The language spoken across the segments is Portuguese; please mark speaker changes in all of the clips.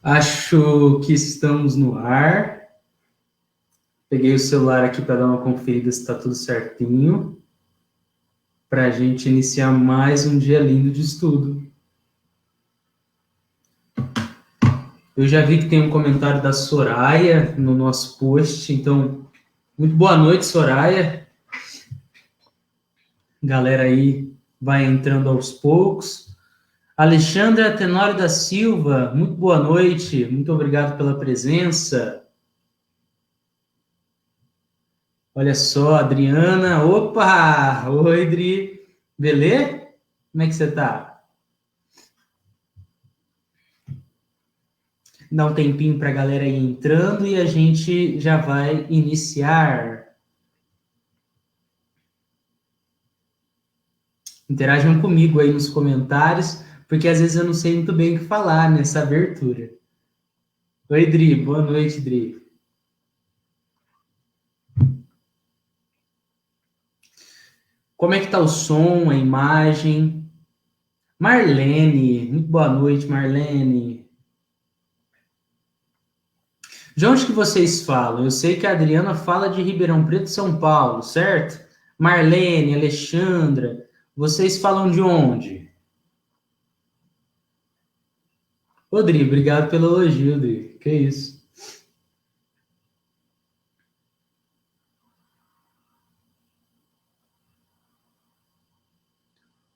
Speaker 1: Acho que estamos no ar. Peguei o celular aqui para dar uma conferida se está tudo certinho. Para a gente iniciar mais um dia lindo de estudo. Eu já vi que tem um comentário da Soraya no nosso post, então, muito boa noite, Soraya. Galera aí vai entrando aos poucos. Alexandra Tenório da Silva, muito boa noite, muito obrigado pela presença. Olha só, Adriana. Opa! Oi, Adri. Beleza? Como é que você tá? Dá um tempinho para a galera ir entrando e a gente já vai iniciar. Interajam comigo aí nos comentários, porque às vezes eu não sei muito bem o que falar nessa abertura. Oi, Dri. Boa noite, Dri. Como é que tá o som, a imagem? Marlene. Muito boa noite, Marlene. De onde que vocês falam? Eu sei que a Adriana fala de Ribeirão Preto, São Paulo, certo? Marlene, Alexandra, vocês falam de onde? Rodrigo, obrigado pelo elogio, Rodrigo. Que isso?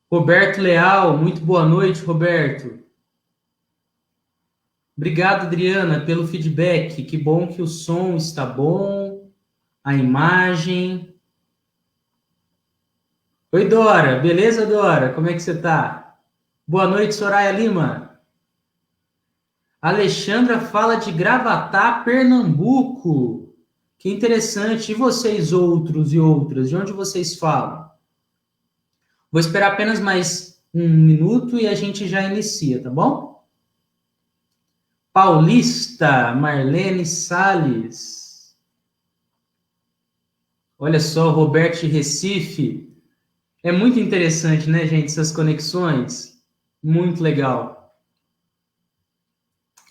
Speaker 1: Roberto Leal, muito boa noite, Roberto. Obrigado, Adriana, pelo feedback. Que bom que o som está bom, a imagem. Oi, Dora. Beleza, Dora? Como é que você tá? Boa noite, Soraya Lima. Alexandra fala de Gravatá, Pernambuco. Que interessante. E vocês, outros e outras, de onde vocês falam? Vou esperar apenas mais um minuto e a gente já inicia, tá bom? Paulista, Marlene Salles. Olha só, Roberto de Recife. É muito interessante, né, gente, essas conexões? Muito legal.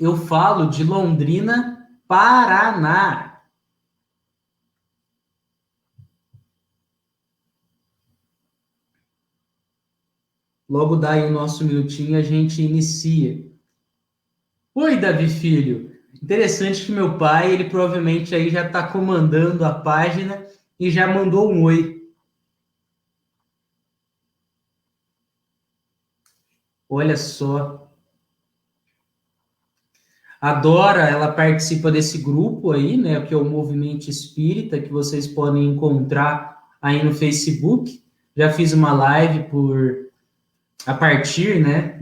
Speaker 1: Eu falo de Londrina, Paraná. Logo dá aí o nosso minutinho e a gente inicia. Oi, Davi Filho. Interessante que meu pai, ele provavelmente aí já está comandando a página e já mandou um oi. Olha só. A Dora, ela participa desse grupo aí, né, que é o Movimento Espírita, que vocês podem encontrar aí no Facebook. Já fiz uma live a partir, né,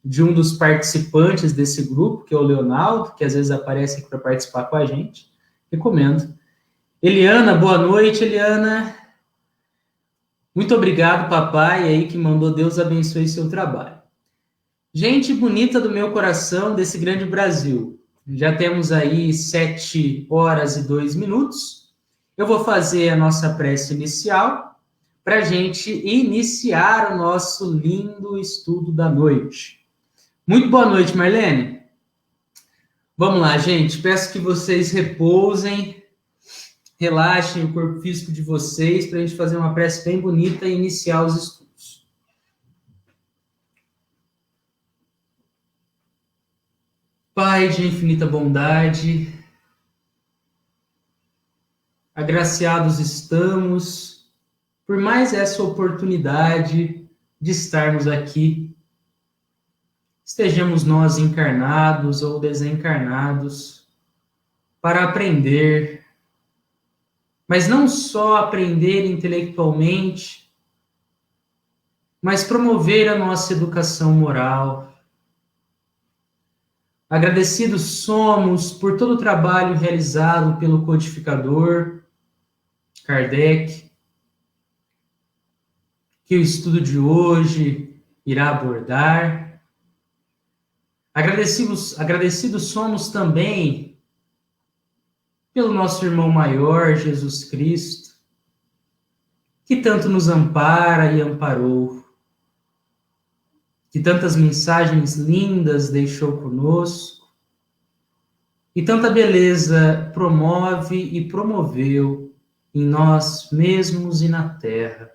Speaker 1: de um dos participantes desse grupo, que é o Leonardo, que às vezes aparece aqui para participar com a gente. Recomendo. Eliana, boa noite, Eliana. Muito obrigado, papai, aí que mandou. Deus abençoe seu trabalho. Gente bonita do meu coração, desse grande Brasil. Já temos aí 7 horas e 2 minutos. Eu vou fazer a nossa prece inicial para a gente iniciar o nosso lindo estudo da noite. Muito boa noite, Marlene. Vamos lá, gente. Peço que vocês repousem, relaxem o corpo físico de vocês para a gente fazer uma prece bem bonita e iniciar os estudos. Pai de infinita bondade, agraciados estamos por mais essa oportunidade de estarmos aqui. Estejamos nós encarnados ou desencarnados para aprender, mas não só aprender intelectualmente, mas promover a nossa educação moral. Agradecidos somos por todo o trabalho realizado pelo codificador Kardec, que o estudo de hoje irá abordar. Agradecidos somos também pelo nosso irmão maior, Jesus Cristo, que tanto nos ampara e amparou. que tantas mensagens lindas deixou conosco, e tanta beleza promove e promoveu em nós mesmos e na terra.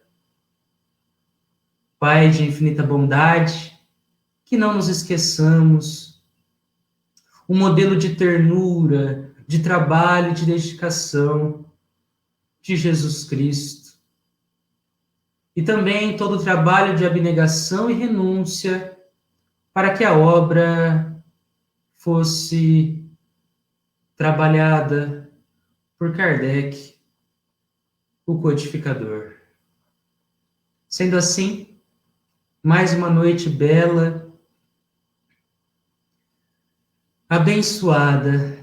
Speaker 1: Pai de infinita bondade, que não nos esqueçamos o modelo de ternura, de trabalho e de dedicação de Jesus Cristo. E também todo o trabalho de abnegação e renúncia para que a obra fosse trabalhada por Kardec, o codificador. Sendo assim, mais uma noite bela, abençoada,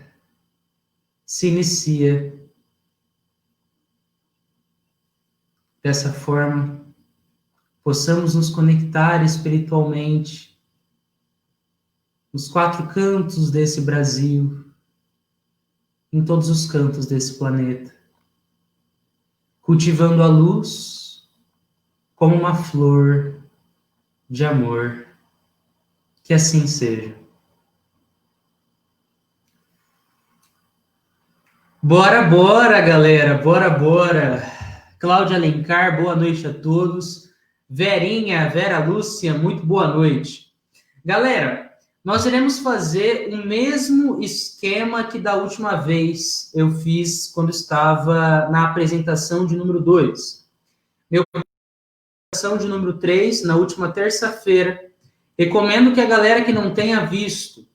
Speaker 1: se inicia. Dessa forma, possamos nos conectar espiritualmente nos 4 cantos desse Brasil, em todos os cantos desse planeta, cultivando a luz como uma flor de amor. Que assim seja. Bora, bora, galera, bora, bora. Cláudia Alencar, boa noite a todos. Verinha, Vera Lúcia, muito boa noite. Galera, nós iremos fazer o mesmo esquema que da última vez eu fiz quando estava na apresentação de número 2. Meu apresentação de número 3, na última terça-feira. Recomendo que a galera que não tenha visto,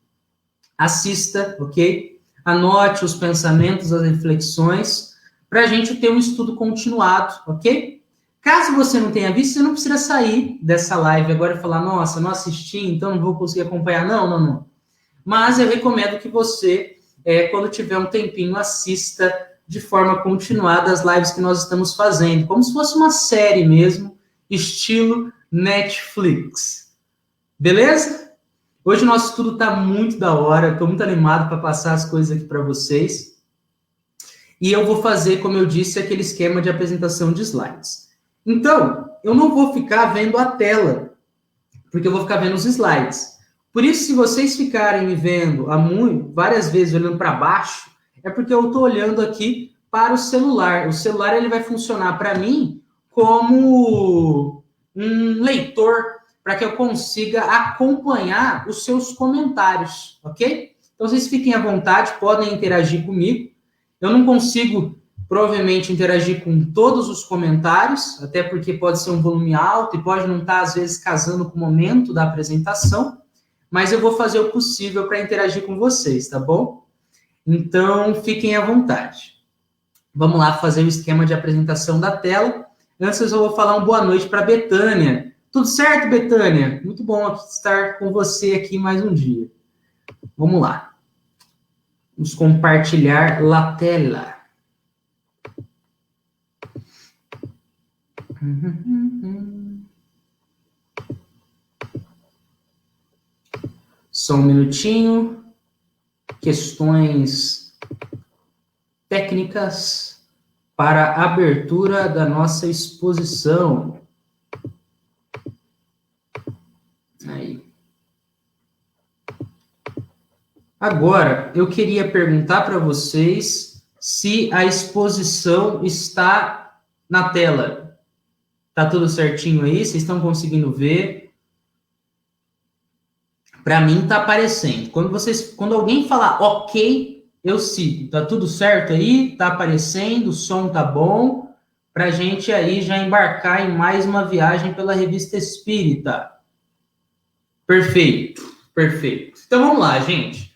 Speaker 1: assista, ok? Anote os pensamentos, as reflexões, para a gente ter um estudo continuado, ok? Caso você não tenha visto, você não precisa sair dessa live agora e falar, nossa, não assisti, então não vou conseguir acompanhar. Não. Mas eu recomendo que você, quando tiver um tempinho, assista de forma continuada as lives que nós estamos fazendo, como se fosse uma série mesmo, estilo Netflix. Beleza? Hoje o nosso estudo está muito da hora, estou muito animado para passar as coisas aqui para vocês. E eu vou fazer, como eu disse, aquele esquema de apresentação de slides. Então, eu não vou ficar vendo a tela, porque eu vou ficar vendo os slides. Por isso, se vocês ficarem me vendo várias vezes olhando para baixo, é porque eu estou olhando aqui para o celular. O celular ele vai funcionar para mim como um leitor, para que eu consiga acompanhar os seus comentários, ok? Então, vocês fiquem à vontade, podem interagir comigo. Eu não consigo, provavelmente, interagir com todos os comentários, até porque pode ser um volume alto e pode não estar, às vezes, casando com o momento da apresentação, mas eu vou fazer o possível para interagir com vocês, tá bom? Então, fiquem à vontade. Vamos lá fazer o esquema de apresentação da tela. Antes, eu vou falar uma boa noite para a Betânia. Tudo certo, Betânia? Muito bom estar com você aqui mais um dia. Vamos lá. Vamos compartilhar a tela. Só um minutinho. Questões técnicas para a abertura da nossa exposição. Aí. Agora, eu queria perguntar para vocês se a exposição está na tela. Tá tudo certinho aí? Vocês estão conseguindo ver? Para mim tá aparecendo. Quando alguém falar ok, eu sigo. Tá tudo certo aí? Tá aparecendo? O som tá bom? Pra gente aí já embarcar em mais uma viagem pela Revista Espírita. Perfeito. Então vamos lá, gente.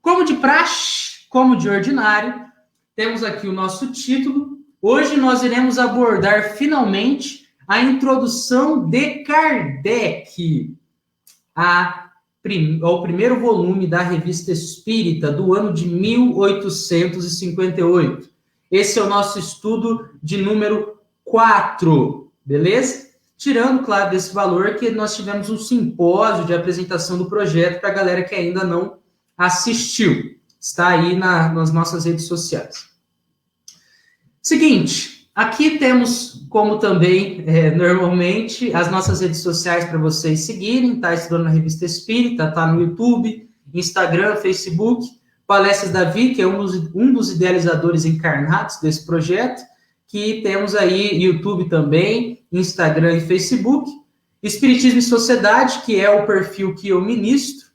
Speaker 1: Como de praxe, como de ordinário, temos aqui o nosso título. Hoje nós iremos abordar finalmente a introdução de Kardec ao primeiro volume da Revista Espírita do ano de 1858. Esse é o nosso estudo de número 4, beleza? Tirando, claro, desse valor que nós tivemos um simpósio de apresentação do projeto para a galera que ainda não assistiu. Está aí nas nossas redes sociais. Seguinte, Aqui temos, como também, normalmente, as nossas redes sociais para vocês seguirem, tá? Estudando na Revista Espírita, tá no YouTube, Instagram, Facebook, Palestras Davi, que é um dos idealizadores encarnados desse projeto, que temos aí YouTube também, Instagram e Facebook, Espiritismo e Sociedade, que é o perfil que eu ministro,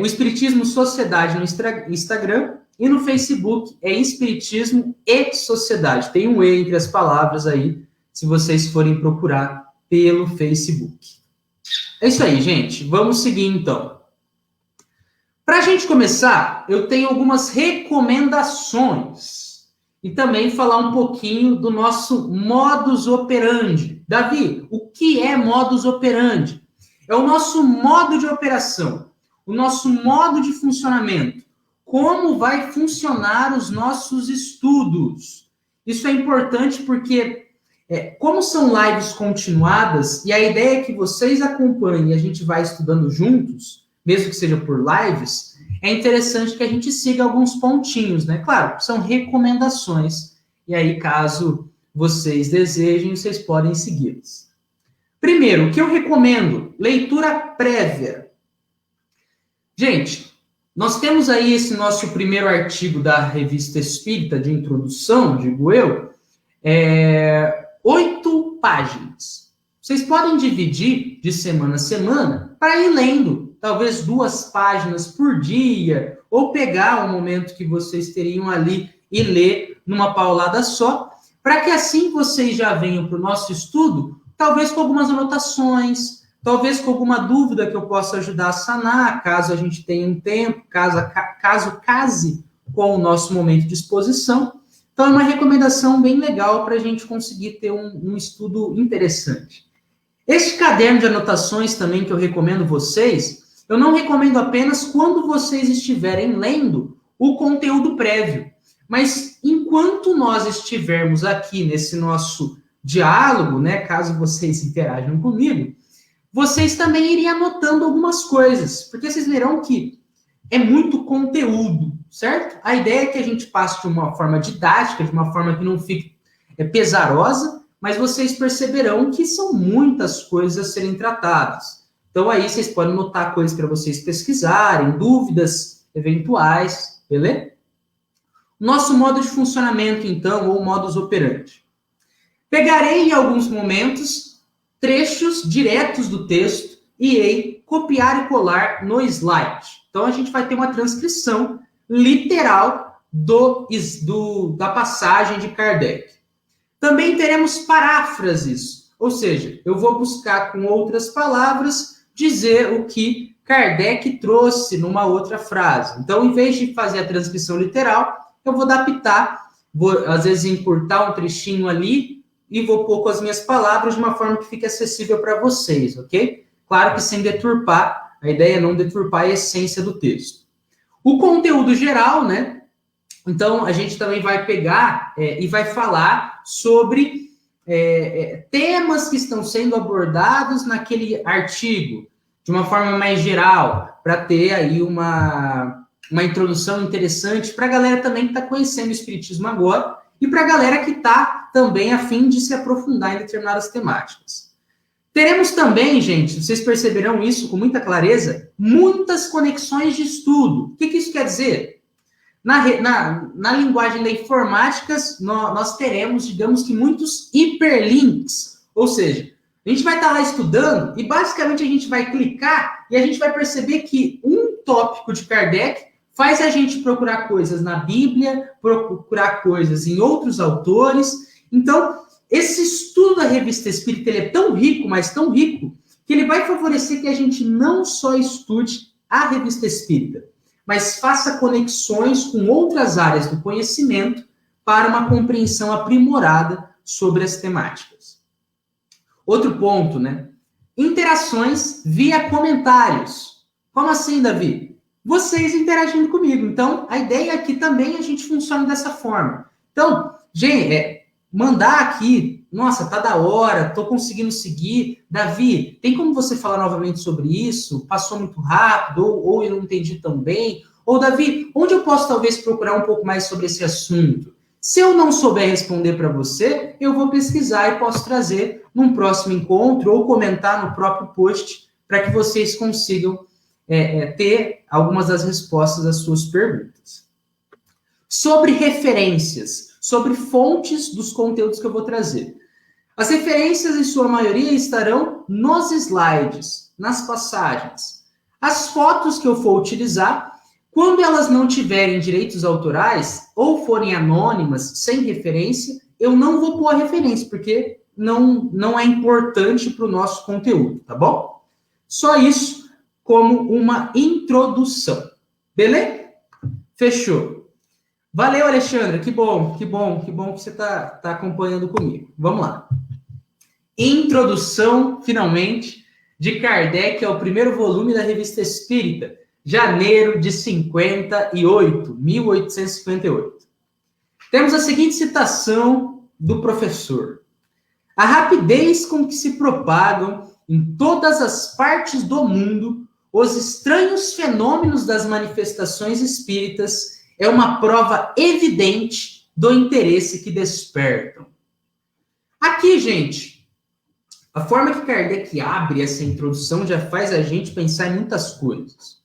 Speaker 1: o Espiritismo Sociedade no Instagram, e no Facebook é Espiritismo e Sociedade. Tem um E entre as palavras aí, se vocês forem procurar pelo Facebook. É isso aí, gente. Vamos seguir, então. Para a gente começar, eu tenho algumas recomendações. E também falar um pouquinho do nosso modus operandi. Davi, o que é modus operandi? É o nosso modo de operação, o nosso modo de funcionamento. Como vai funcionar os nossos estudos? Isso é importante porque, como são lives continuadas, e a ideia é que vocês acompanhem e a gente vai estudando juntos, mesmo que seja por lives, é interessante que a gente siga alguns pontinhos, né? Claro, são recomendações, e aí, caso vocês desejem, vocês podem segui-las. Primeiro, o que eu recomendo? Leitura prévia. Gente, nós temos aí esse nosso primeiro artigo da Revista Espírita, de introdução, digo eu, 8 páginas. Vocês podem dividir de semana a semana para ir lendo, talvez 2 páginas por dia, ou pegar o momento que vocês teriam ali e ler numa paulada só, para que assim vocês já venham para o nosso estudo, talvez com algumas anotações, talvez com alguma dúvida que eu possa ajudar a sanar, caso a gente tenha um tempo, caso case com o nosso momento de exposição. Então, é uma recomendação bem legal para a gente conseguir ter um estudo interessante. Este caderno de anotações também que eu recomendo vocês, eu não recomendo apenas quando vocês estiverem lendo o conteúdo prévio, mas enquanto nós estivermos aqui nesse nosso diálogo, né, caso vocês interajam comigo, vocês também iriam anotando algumas coisas, porque vocês verão que é muito conteúdo, certo? A ideia é que a gente passe de uma forma didática, de uma forma que não fique pesarosa, mas vocês perceberão que são muitas coisas a serem tratadas. Então aí vocês podem notar coisas para vocês pesquisarem, dúvidas eventuais, beleza? Nosso modo de funcionamento, então, ou modus operandi. Pegarei em alguns momentos trechos diretos do texto e irei copiar e colar no slide. Então, a gente vai ter uma transcrição literal da passagem de Kardec. Também teremos paráfrases, ou seja, eu vou buscar com outras palavras dizer o que Kardec trouxe numa outra frase. Então, em vez de fazer a transcrição literal, eu vou adaptar, vou às vezes encurtar um trechinho ali, e vou pôr com as minhas palavras de uma forma que fique acessível para vocês, ok? Claro que sem deturpar, a ideia é não deturpar a essência do texto. O conteúdo geral, né? Então, a gente também vai pegar e vai falar sobre temas que estão sendo abordados naquele artigo, de uma forma mais geral, para ter aí uma introdução interessante para a galera também que está conhecendo o Espiritismo agora, e para a galera que está também a fim de se aprofundar em determinadas temáticas. Teremos também, gente, vocês perceberão isso com muita clareza, muitas conexões de estudo. O que isso quer dizer? Na linguagem da informática, nós teremos, digamos que, muitos hiperlinks. Ou seja, a gente vai estar lá estudando e, basicamente, a gente vai clicar e a gente vai perceber que um tópico de Kardec faz a gente procurar coisas na Bíblia, procurar coisas em outros autores. Então, esse estudo da Revista Espírita ele é tão rico, mas tão rico, que ele vai favorecer que a gente não só estude a Revista Espírita, mas faça conexões com outras áreas do conhecimento para uma compreensão aprimorada sobre as temáticas. Outro ponto, né? Interações via comentários. Como assim, Davi? Vocês interagindo comigo. Então, a ideia aqui também a gente funciona dessa forma. Então, gente, mandar aqui, nossa, tá da hora, tô conseguindo seguir. Davi, tem como você falar novamente sobre isso? Passou muito rápido, ou eu não entendi tão bem. Ou, Davi, onde eu posso talvez procurar um pouco mais sobre esse assunto? Se eu não souber responder para você, eu vou pesquisar e posso trazer num próximo encontro ou comentar no próprio post para que vocês consigam ter algumas das respostas às suas perguntas. Sobre referências, sobre fontes dos conteúdos que eu vou trazer. As referências, em sua maioria, estarão nos slides, nas passagens. As fotos que eu for utilizar, quando elas não tiverem direitos autorais ou forem anônimas, sem referência, eu não vou pôr a referência, porque não é importante para o nosso conteúdo, tá bom? Só isso como uma introdução. Beleza? Fechou. Valeu, Alexandre. Que bom que você tá acompanhando comigo. Vamos lá. Introdução, finalmente, de Kardec ao primeiro volume da Revista Espírita, janeiro de 1858. Temos a seguinte citação do professor. A rapidez com que se propagam em todas as partes do mundo os estranhos fenômenos das manifestações espíritas é uma prova evidente do interesse que despertam. Aqui, gente, a forma que Kardec abre essa introdução já faz a gente pensar em muitas coisas.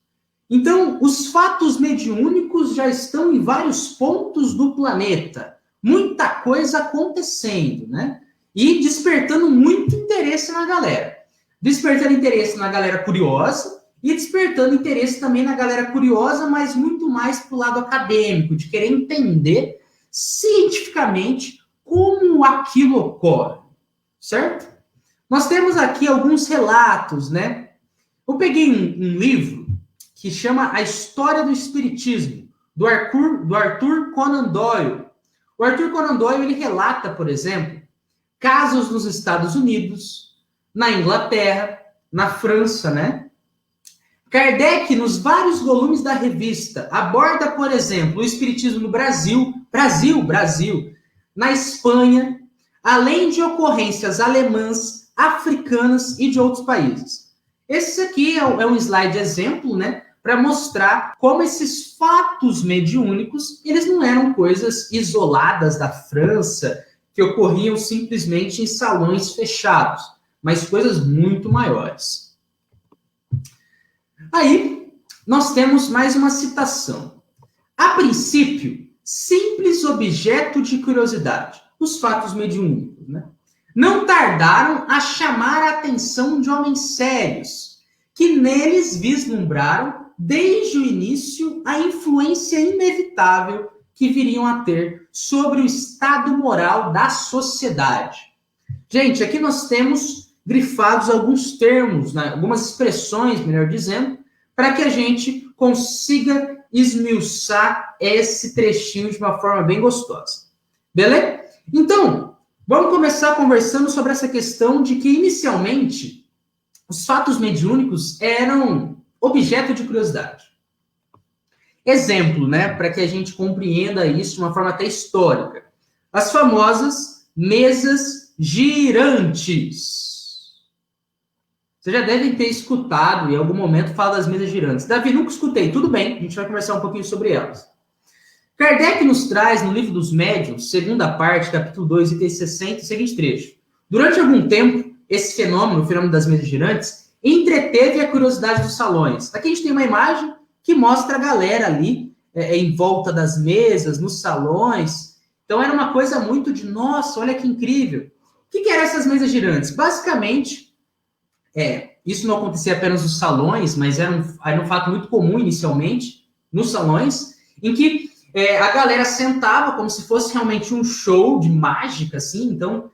Speaker 1: Então, os fatos mediúnicos já estão em vários pontos do planeta. Muita coisa acontecendo, né? E despertando muito interesse na galera. Despertando interesse na galera curiosa e despertando interesse também na galera curiosa, mas muito mais para o lado acadêmico, de querer entender cientificamente como aquilo ocorre, certo? Nós temos aqui alguns relatos, né? Eu peguei um livro que chama A História do Espiritismo, do Arthur Conan Doyle. O Arthur Conan Doyle, ele relata, por exemplo, casos nos Estados Unidos, na Inglaterra, na França, né? Kardec, nos vários volumes da revista, aborda, por exemplo, o Espiritismo no Brasil, na Espanha, além de ocorrências alemãs, africanas e de outros países. Esse aqui é um slide exemplo, né? Para mostrar como esses fatos mediúnicos, eles não eram coisas isoladas da França, que ocorriam simplesmente em salões fechados, mas coisas muito maiores. Aí, nós temos mais uma citação. A princípio, simples objeto de curiosidade, os fatos mediúnicos, né? Não tardaram a chamar a atenção de homens sérios, que neles vislumbraram desde o início a influência inevitável que viriam a ter sobre o estado moral da sociedade. Gente, aqui nós temos grifados alguns termos, né, algumas expressões, melhor dizendo, para que a gente consiga esmiuçar esse trechinho de uma forma bem gostosa. Beleza? Então, vamos começar conversando sobre essa questão de que, inicialmente, os fatos mediúnicos eram objeto de curiosidade. Exemplo, né, para que a gente compreenda isso de uma forma até histórica. As famosas mesas girantes. Vocês já devem ter escutado em algum momento falar das mesas girantes. Davi, nunca escutei. Tudo bem, a gente vai conversar um pouquinho sobre elas. Kardec nos traz, no Livro dos Médiuns, segunda parte, capítulo 2, item 60, o seguinte trecho. Durante algum tempo, esse fenômeno, o fenômeno das mesas girantes, entreteve a curiosidade dos salões. Aqui a gente tem uma imagem que mostra a galera ali em volta das mesas, nos salões. Então era uma coisa muito de, nossa, olha que incrível. O que eram essas mesas girantes? Basicamente, isso não acontecia apenas nos salões, mas era um fato muito comum inicialmente, nos salões, em que a galera sentava como se fosse realmente um show de mágica, assim, então,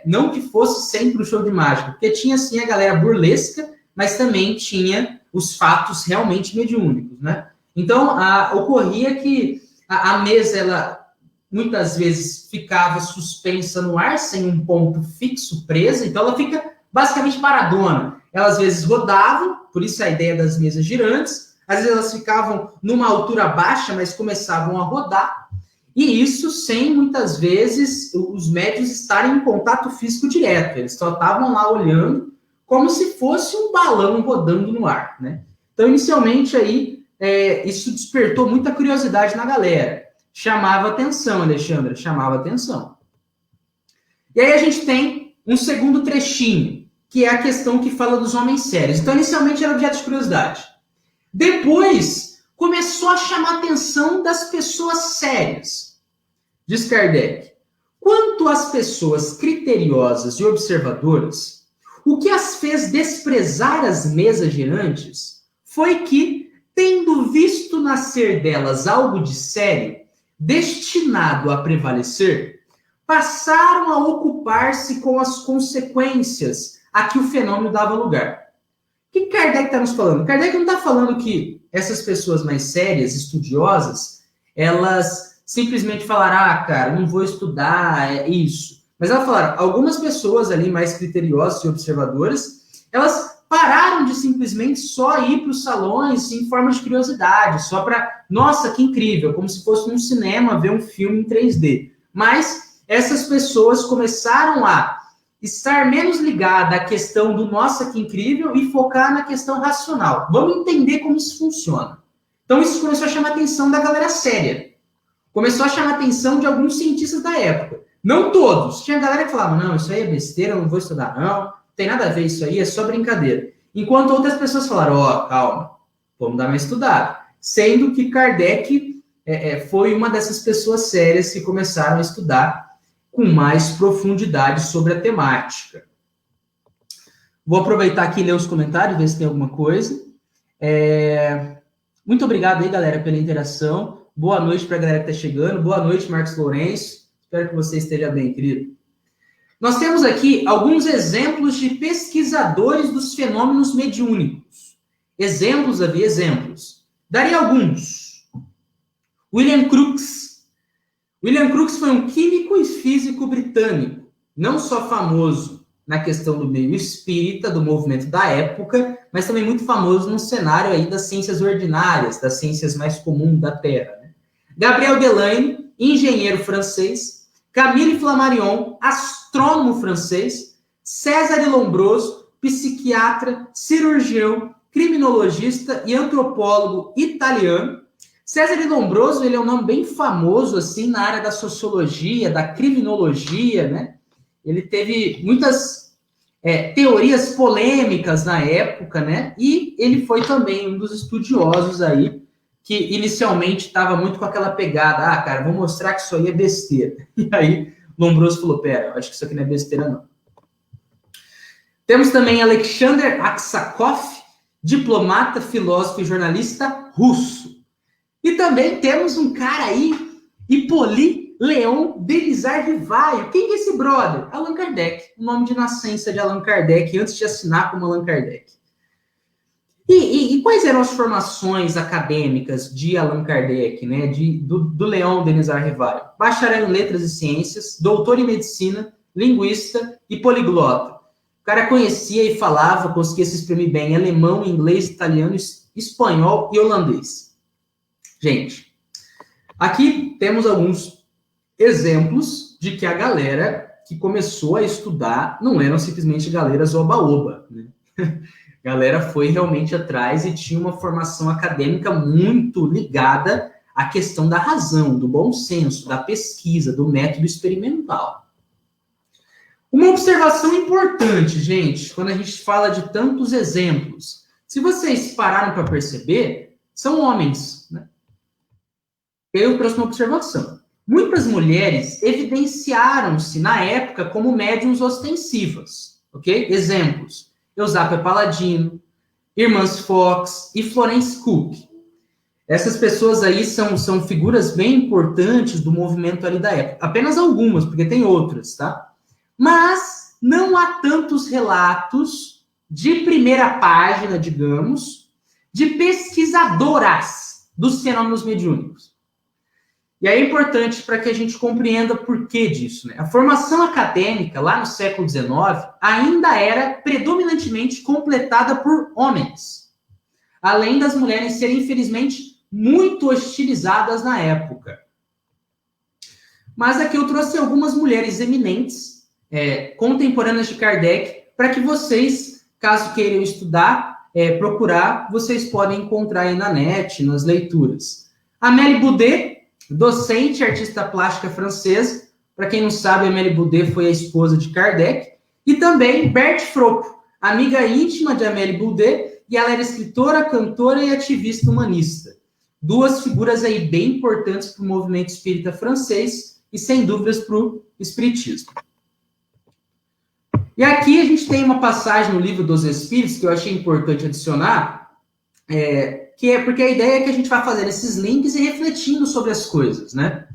Speaker 1: não que fosse sempre um show de mágica, porque tinha, assim, a galera burlesca, mas também tinha os fatos realmente mediúnicos, né? Então, ocorria que a mesa, ela muitas vezes ficava suspensa no ar, sem um ponto fixo, presa, então ela fica basicamente paradona. Elas às vezes rodavam, por isso a ideia das mesas girantes, às vezes elas ficavam numa altura baixa, mas começavam a rodar, e isso sem, muitas vezes, os médiuns estarem em contato físico direto, eles só estavam lá olhando como se fosse um balão rodando no ar, né? Então, inicialmente, aí, isso despertou muita curiosidade na galera. Chamava atenção, Alexandra, chamava atenção. E aí a gente tem um segundo trechinho, que é a questão que fala dos homens sérios. Então, inicialmente era objeto de curiosidade. Depois, começou a chamar a atenção das pessoas sérias. Diz Kardec, quanto às pessoas criteriosas e observadoras, o que as fez desprezar as mesas girantes foi que, tendo visto nascer delas algo de sério, destinado a prevalecer, passaram a ocupar-se com as consequências a que o fenômeno dava lugar. O que Kardec está nos falando? Kardec não está falando que essas pessoas mais sérias, estudiosas, elas simplesmente falaram, cara, não vou estudar, é isso. Mas ela falaram, algumas pessoas ali mais criteriosas e observadoras, elas pararam de simplesmente só ir para os salões em forma de curiosidade, só para, nossa, que incrível, como se fosse num cinema ver um filme em 3D. Mas essas pessoas começaram a estar menos ligadas à questão do nossa, que incrível, e focar na questão racional. Vamos entender como isso funciona. Então isso começou a chamar a atenção da galera séria. Começou a chamar a atenção de alguns cientistas da época. Não todos. Tinha galera que falava, não, isso aí é besteira, eu não vou estudar, não tem nada a ver isso aí, é só brincadeira. Enquanto outras pessoas falaram, calma, vamos dar uma estudada. Sendo que Kardec foi uma dessas pessoas sérias que começaram a estudar com mais profundidade sobre a temática. Vou aproveitar aqui e ler os comentários, ver se tem alguma coisa. Muito obrigado aí, galera, pela interação. Boa noite para a galera que está chegando. Boa noite, Marcos Lourenço. Espero que você esteja bem, querido. Nós temos aqui alguns exemplos de pesquisadores dos fenômenos mediúnicos. Exemplos, havia exemplos. Daria alguns. William Crookes. William Crookes foi um químico e físico britânico, não só famoso na questão do meio espírita, do movimento da época, mas também muito famoso no cenário aí das ciências ordinárias, das ciências mais comuns da Terra. Né? Gabriel Delaine, engenheiro francês. Camille Flammarion, astrônomo francês. César Lombroso, psiquiatra, cirurgião, criminologista e antropólogo italiano. César Lombroso, ele é um nome bem famoso assim na área da sociologia, da criminologia, né? Ele teve muitas teorias polêmicas na época, né? E ele foi também um dos estudiosos aí que inicialmente estava muito com aquela pegada, cara, vou mostrar que isso aí é besteira. E aí Lombroso falou, pera, acho que isso aqui não é besteira não. Temos também Alexander Aksakov, diplomata, filósofo e jornalista russo. E também temos um cara aí, Hippolyte Léon Denisard Rivaio. Quem é esse brother? Allan Kardec. O nome de nascença de Allan Kardec, antes de assinar como Allan Kardec. E quais eram as formações acadêmicas de Allan Kardec, né? Do Léon Denisard Rivaio? Bacharel em Letras e Ciências, doutor em Medicina, linguista e poliglota. O cara conhecia e falava, conseguia se exprimir bem em alemão, inglês, italiano, espanhol e holandês. Gente, aqui temos alguns exemplos de que a galera que começou a estudar não eram simplesmente galeras oba-oba, né? A galera foi realmente atrás e tinha uma formação acadêmica muito ligada à questão da razão, do bom senso, da pesquisa, do método experimental. Uma observação importante, gente, quando a gente fala de tantos exemplos, se vocês pararam para perceber, são homens, né? Eu trouxe uma observação. Muitas mulheres evidenciaram-se na época como médiums ostensivas, ok? Exemplos: Eusápia Paladino, Irmãs Fox e Florence Cook. Essas pessoas aí são figuras bem importantes do movimento ali da época. Apenas algumas, porque tem outras, tá? Mas não há tantos relatos de primeira página, digamos, de pesquisadoras dos fenômenos mediúnicos. E aí é importante para que a gente compreenda o porquê disso, né? A formação acadêmica, lá no século XIX, ainda era predominantemente completada por homens, além das mulheres serem, infelizmente, muito hostilizadas na época. Mas aqui eu trouxe algumas mulheres eminentes, contemporâneas de Kardec, para que vocês, caso queiram estudar, procurar, vocês podem encontrar aí na net, nas leituras. Amélie Boudet, docente, artista plástica francesa. Para quem não sabe, Amélie Boudet foi a esposa de Kardec. E também Berthe Fropo, amiga íntima de Amélie Boudet, e ela era escritora, cantora e ativista humanista. Duas figuras aí bem importantes para o movimento espírita francês e, sem dúvidas, para o espiritismo. E aqui a gente tem uma passagem no Livro dos Espíritos que eu achei importante adicionar, que é porque a ideia é que a gente vai fazer esses links e refletindo sobre as coisas, né?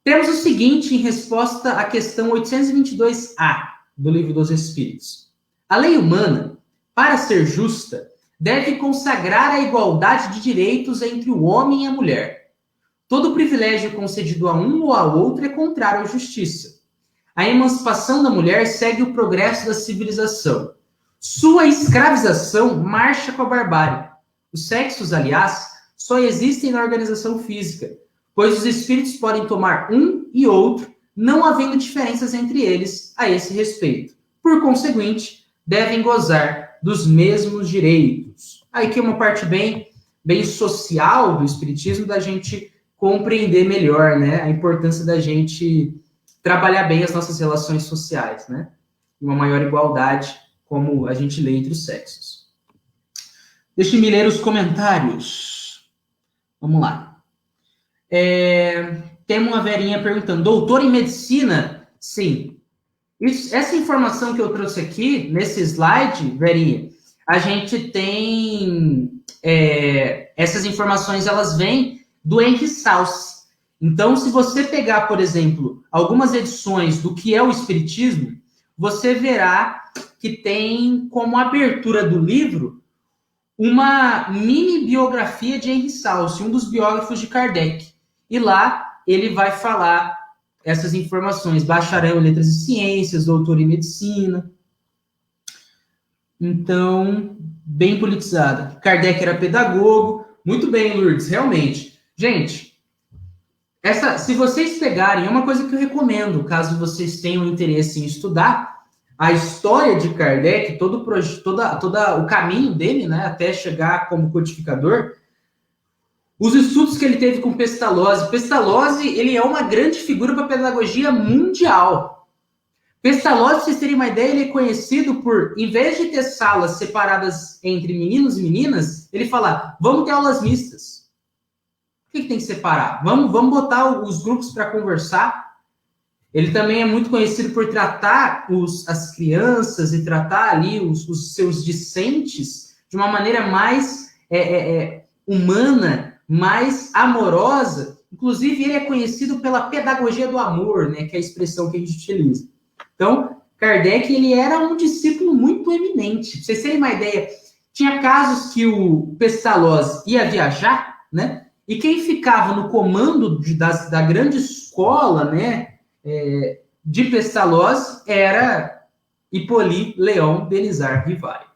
Speaker 1: Temos o seguinte em resposta à questão 822A do Livro dos Espíritos. A lei humana, para ser justa, deve consagrar a igualdade de direitos entre o homem e a mulher. Todo privilégio concedido a um ou a outro é contrário à justiça. A emancipação da mulher segue o progresso da civilização. Sua escravização marcha com a barbárie. Os sexos, aliás, só existem na organização física, pois os espíritos podem tomar um e outro, não havendo diferenças entre eles a esse respeito. Por conseguinte, devem gozar dos mesmos direitos. Aí que é uma parte bem social do espiritismo, da gente compreender melhor, né, a importância da gente trabalhar bem as nossas relações sociais, né, uma maior igualdade, como a gente lê entre os sexos. Deixe-me ler os comentários. Vamos lá. Tem uma Verinha perguntando, doutor em medicina? Sim. Essa informação que eu trouxe aqui, nesse slide, Verinha, a gente tem... essas informações, elas vêm do Henry Salce. Então, se você pegar, por exemplo, algumas edições do que é o Espiritismo, você verá que tem como abertura do livro uma mini biografia de Henry Salce, um dos biógrafos de Kardec. E lá ele vai falar essas informações, bacharel em letras e ciências, doutor em medicina. Então, bem politizada. Kardec era pedagogo. Muito bem, Lourdes, realmente. Gente, se vocês pegarem, é uma coisa que eu recomendo, caso vocês tenham interesse em estudar, a história de Kardec, todo o caminho dele, né, até chegar como codificador, os estudos que ele teve com Pestalozzi. Pestalozzi, ele é uma grande figura para a pedagogia mundial. Pestalozzi, pra vocês terem uma ideia, ele é conhecido por, em vez de ter salas separadas entre meninos e meninas, ele fala, vamos ter aulas mistas. Por que tem que separar? Vamos botar os grupos para conversar. Ele também é muito conhecido por tratar as crianças e tratar ali os seus discentes de uma maneira mais humana, mais amorosa. Inclusive, ele é conhecido pela pedagogia do amor, né, que é a expressão que a gente utiliza. Então, Kardec, ele era um discípulo muito eminente. Pra vocês terem uma ideia, tinha casos que o Pestalozzi ia viajar, né, e quem ficava no comando da grande escola, né, de Pestalozzi era Hippolyte Léon Denisard Rivail.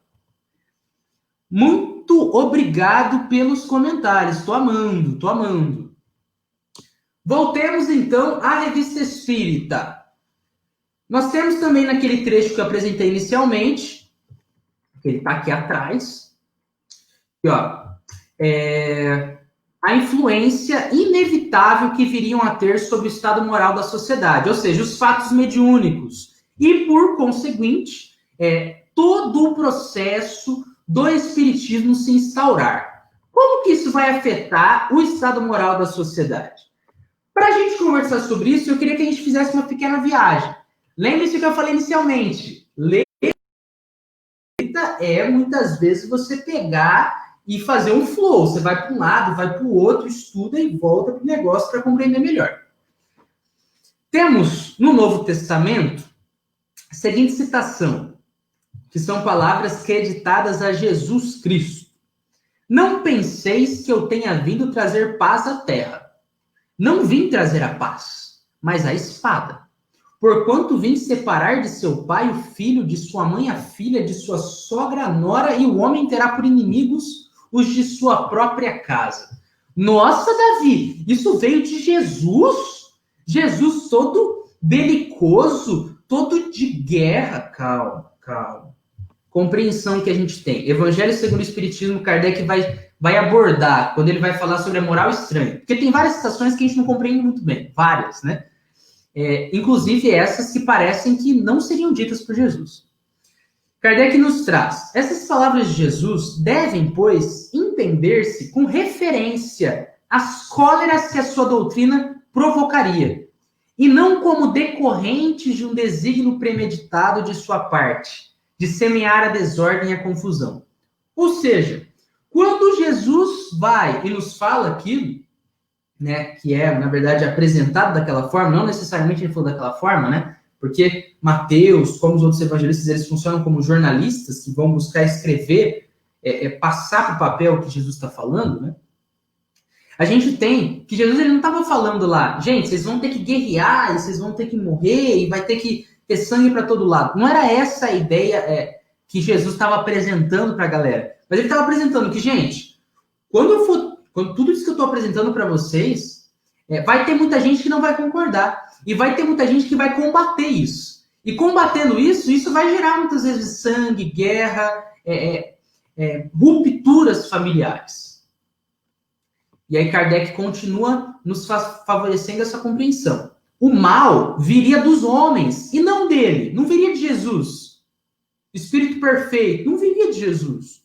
Speaker 1: Muito obrigado pelos comentários. Tô amando. Voltemos, então, à Revista Espírita. Nós temos também naquele trecho que eu apresentei inicialmente, que ele está aqui atrás, aqui, ó, a influência inevitável que viriam a ter sobre o estado moral da sociedade, ou seja, os fatos mediúnicos. E, por conseguinte, todo o processo do espiritismo se instaurar. Como que isso vai afetar o estado moral da sociedade? Para a gente conversar sobre isso, eu queria que a gente fizesse uma pequena viagem. Lembre-se que eu falei inicialmente. Ler muitas vezes você pegar e fazer um flow. Você vai para um lado, vai para o outro, estuda e volta para o negócio para compreender melhor. Temos no Novo Testamento a seguinte citação, que são palavras creditadas a Jesus Cristo. Não penseis que eu tenha vindo trazer paz à terra. Não vim trazer a paz, mas a espada. Porquanto vim separar de seu pai o filho, de sua mãe a filha, de sua sogra a nora, e o homem terá por inimigos os de sua própria casa. Nossa, Davi, isso veio de Jesus? Jesus todo belicoso, todo de guerra. Calma. compreensão que a gente tem. Evangelho segundo o Espiritismo, Kardec vai abordar quando ele vai falar sobre a moral estranha. Porque tem várias citações que a gente não compreende muito bem. Várias, né? Inclusive essas que parecem que não seriam ditas por Jesus. Kardec nos traz: essas palavras de Jesus devem, pois, entender-se com referência às cóleras que a sua doutrina provocaria, e não como decorrentes de um desígnio premeditado de sua parte, de semear a desordem e a confusão. Ou seja, quando Jesus vai e nos fala aquilo, né, que é, na verdade, apresentado daquela forma, não necessariamente ele falou daquela forma, né? Porque Mateus, como os outros evangelistas, eles funcionam como jornalistas que vão buscar escrever, passar para o papel que Jesus está falando, né? A gente tem que Jesus ele não estava falando lá, gente, vocês vão ter que guerrear, e vocês vão ter que morrer, e vai ter que ter sangue para todo lado. Não era essa a ideia que Jesus estava apresentando para a galera. Mas ele estava apresentando que, gente, quando tudo isso que eu estou apresentando para vocês, vai ter muita gente que não vai concordar. E vai ter muita gente que vai combater isso. E combatendo isso vai gerar muitas vezes sangue, guerra, rupturas familiares. E aí Kardec continua nos favorecendo essa compreensão. O mal viria dos homens e não dele. Não viria de Jesus. Espírito perfeito não viria de Jesus.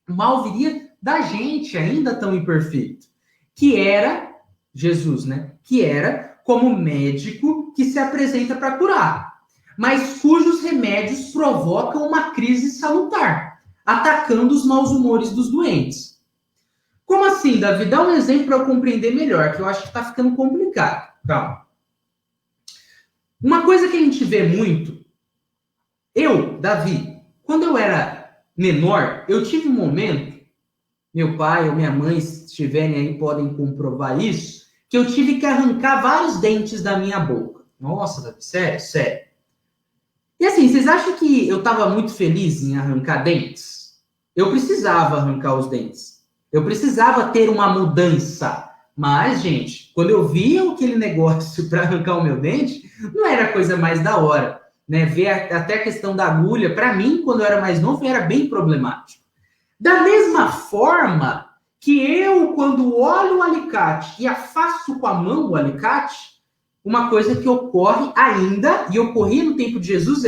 Speaker 1: O mal viria da gente, ainda tão imperfeito. Que era Jesus, né? Que era como médico que se apresenta para curar, mas cujos remédios provocam uma crise salutar, atacando os maus humores dos doentes. Como assim, Davi? Dá um exemplo para eu compreender melhor, que eu acho que está ficando complicado. Calma. Uma coisa que a gente vê muito, Davi, quando eu era menor, eu tive um momento, meu pai ou minha mãe, se estiverem aí, podem comprovar isso, que eu tive que arrancar vários dentes da minha boca. Nossa, Davi, sério, sério. E assim, vocês acham que eu estava muito feliz em arrancar dentes? Eu precisava arrancar os dentes. Eu precisava ter uma mudança. Mas, gente, quando eu via aquele negócio para arrancar o meu dente, não era a coisa mais da hora. Né? Ver até a questão da agulha, para mim, quando eu era mais novo, era bem problemático. Da mesma forma que eu, quando olho o alicate e afasto com a mão o alicate, uma coisa que ocorre ainda, e ocorria no tempo de Jesus,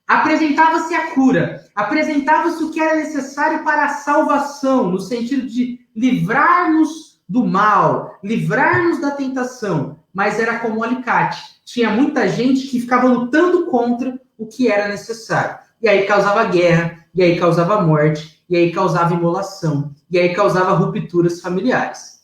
Speaker 1: apresentava-se a cura, apresentava-se o que era necessário para a salvação, no sentido de livrar-nos do mal, livrar-nos da tentação, mas era como o alicate. Tinha muita gente que ficava lutando contra o que era necessário. E aí causava guerra, e aí causava morte, e aí causava imolação, e aí causava rupturas familiares.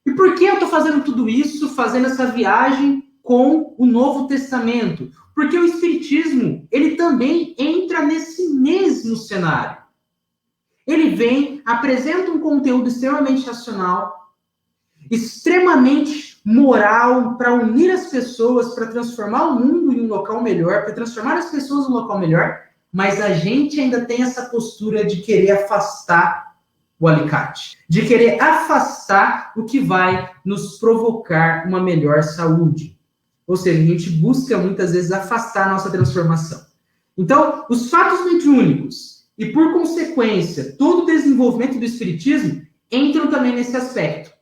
Speaker 1: E por que eu estou fazendo tudo isso, fazendo essa viagem com o Novo Testamento? Porque o Espiritismo, ele também entra nesse mesmo cenário. Ele vem, apresenta um conteúdo extremamente racional, extremamente moral, para unir as pessoas, para transformar o mundo em um local melhor, para transformar as pessoas em um local melhor, mas a gente ainda tem essa postura de querer afastar o alicate, de querer afastar o que vai nos provocar uma melhor saúde. Ou seja, a gente busca muitas vezes afastar a nossa transformação. Então, os fatos mediúnicos e, por consequência, todo o desenvolvimento do Espiritismo entram também nesse aspecto.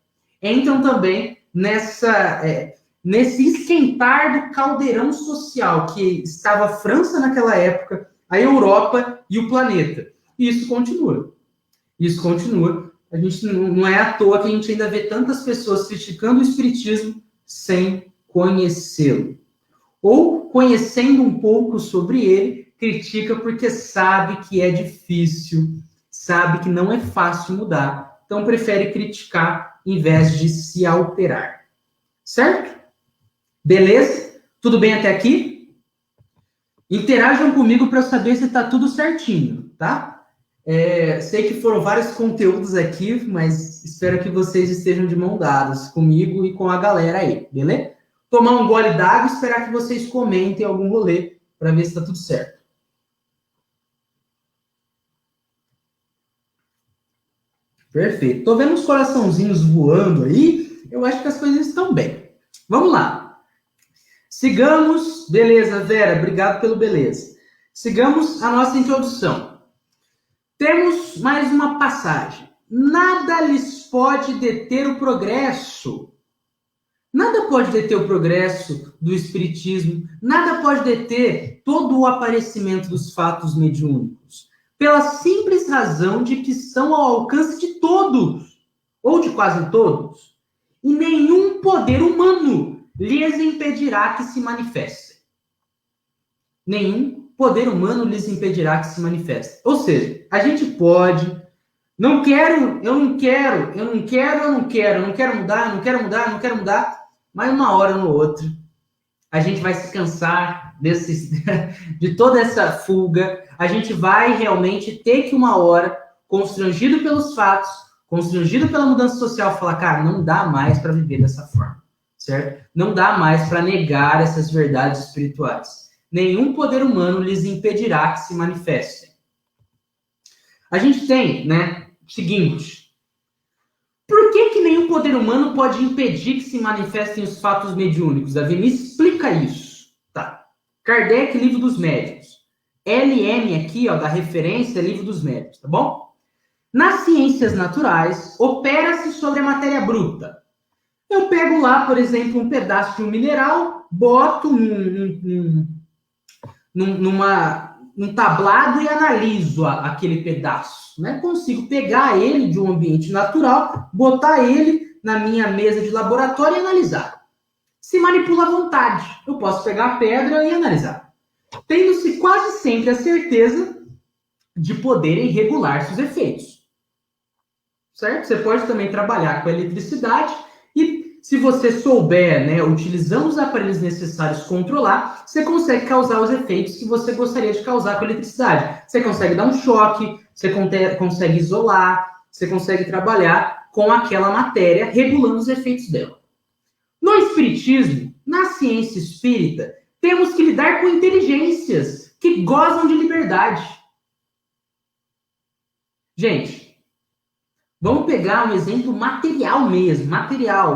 Speaker 1: Entram também nesse esquentar do caldeirão social que estava a França naquela época, a Europa e o planeta. E isso continua. Isso continua. A gente não é à toa que a gente ainda vê tantas pessoas criticando o Espiritismo sem conhecê-lo. Ou, conhecendo um pouco sobre ele, critica porque sabe que é difícil, sabe que não é fácil mudar. Então, prefere criticar em vez de se alterar. Certo? Beleza? Tudo bem até aqui? Interajam comigo para eu saber se está tudo certinho, tá? Sei que foram vários conteúdos aqui, mas espero que vocês estejam de mão dadas comigo e com a galera aí, beleza? Tomar um gole d'água e esperar que vocês comentem algum rolê para ver se está tudo certo. Perfeito. Estou vendo uns coraçãozinhos voando aí. Eu acho que as coisas estão bem. Vamos lá. Sigamos. Beleza, Vera. Obrigado pelo beleza. Sigamos a nossa introdução. Temos mais uma passagem. Nada lhes pode deter o progresso. Nada pode deter o progresso do espiritismo. Nada pode deter todo o aparecimento dos fatos mediúnicos. Pela simples razão de que estão ao alcance de todos, ou de quase todos. E nenhum poder humano lhes impedirá que se manifestem. Nenhum poder humano lhes impedirá que se manifestem. Ou seja, a gente pode, eu não quero mudar, mas uma hora ou outra, a gente vai se cansar de toda essa fuga, a gente vai realmente ter que uma hora, constrangido pelos fatos, constrangido pela mudança social, falar, cara, não dá mais para viver dessa forma, certo? Não dá mais para negar essas verdades espirituais. Nenhum poder humano lhes impedirá que se manifestem. A gente tem, o seguinte, por que nenhum poder humano pode impedir que se manifestem os fatos mediúnicos? Davi, me explica isso. Tá. Kardec, Livro dos Médiuns. LM aqui, ó, da referência, Livro dos Médiuns, tá bom? Nas ciências naturais, opera-se sobre a matéria bruta. Eu pego lá, por exemplo, um pedaço de um mineral, boto num tablado e analiso aquele pedaço. Consigo pegar ele de um ambiente natural, botar ele na minha mesa de laboratório e analisar. Se manipula à vontade. Eu posso pegar a pedra e analisar. Tendo-se quase sempre a certeza de poderem regular seus efeitos. Certo? Você pode também trabalhar com a eletricidade e, se você souber, utilizando os aparelhos necessários controlar, você consegue causar os efeitos que você gostaria de causar com a eletricidade. Você consegue dar um choque, você consegue isolar, você consegue trabalhar com aquela matéria, regulando os efeitos dela. No espiritismo, na ciência espírita, temos que lidar com inteligências que gozam de liberdade. Gente, vamos pegar um exemplo material mesmo,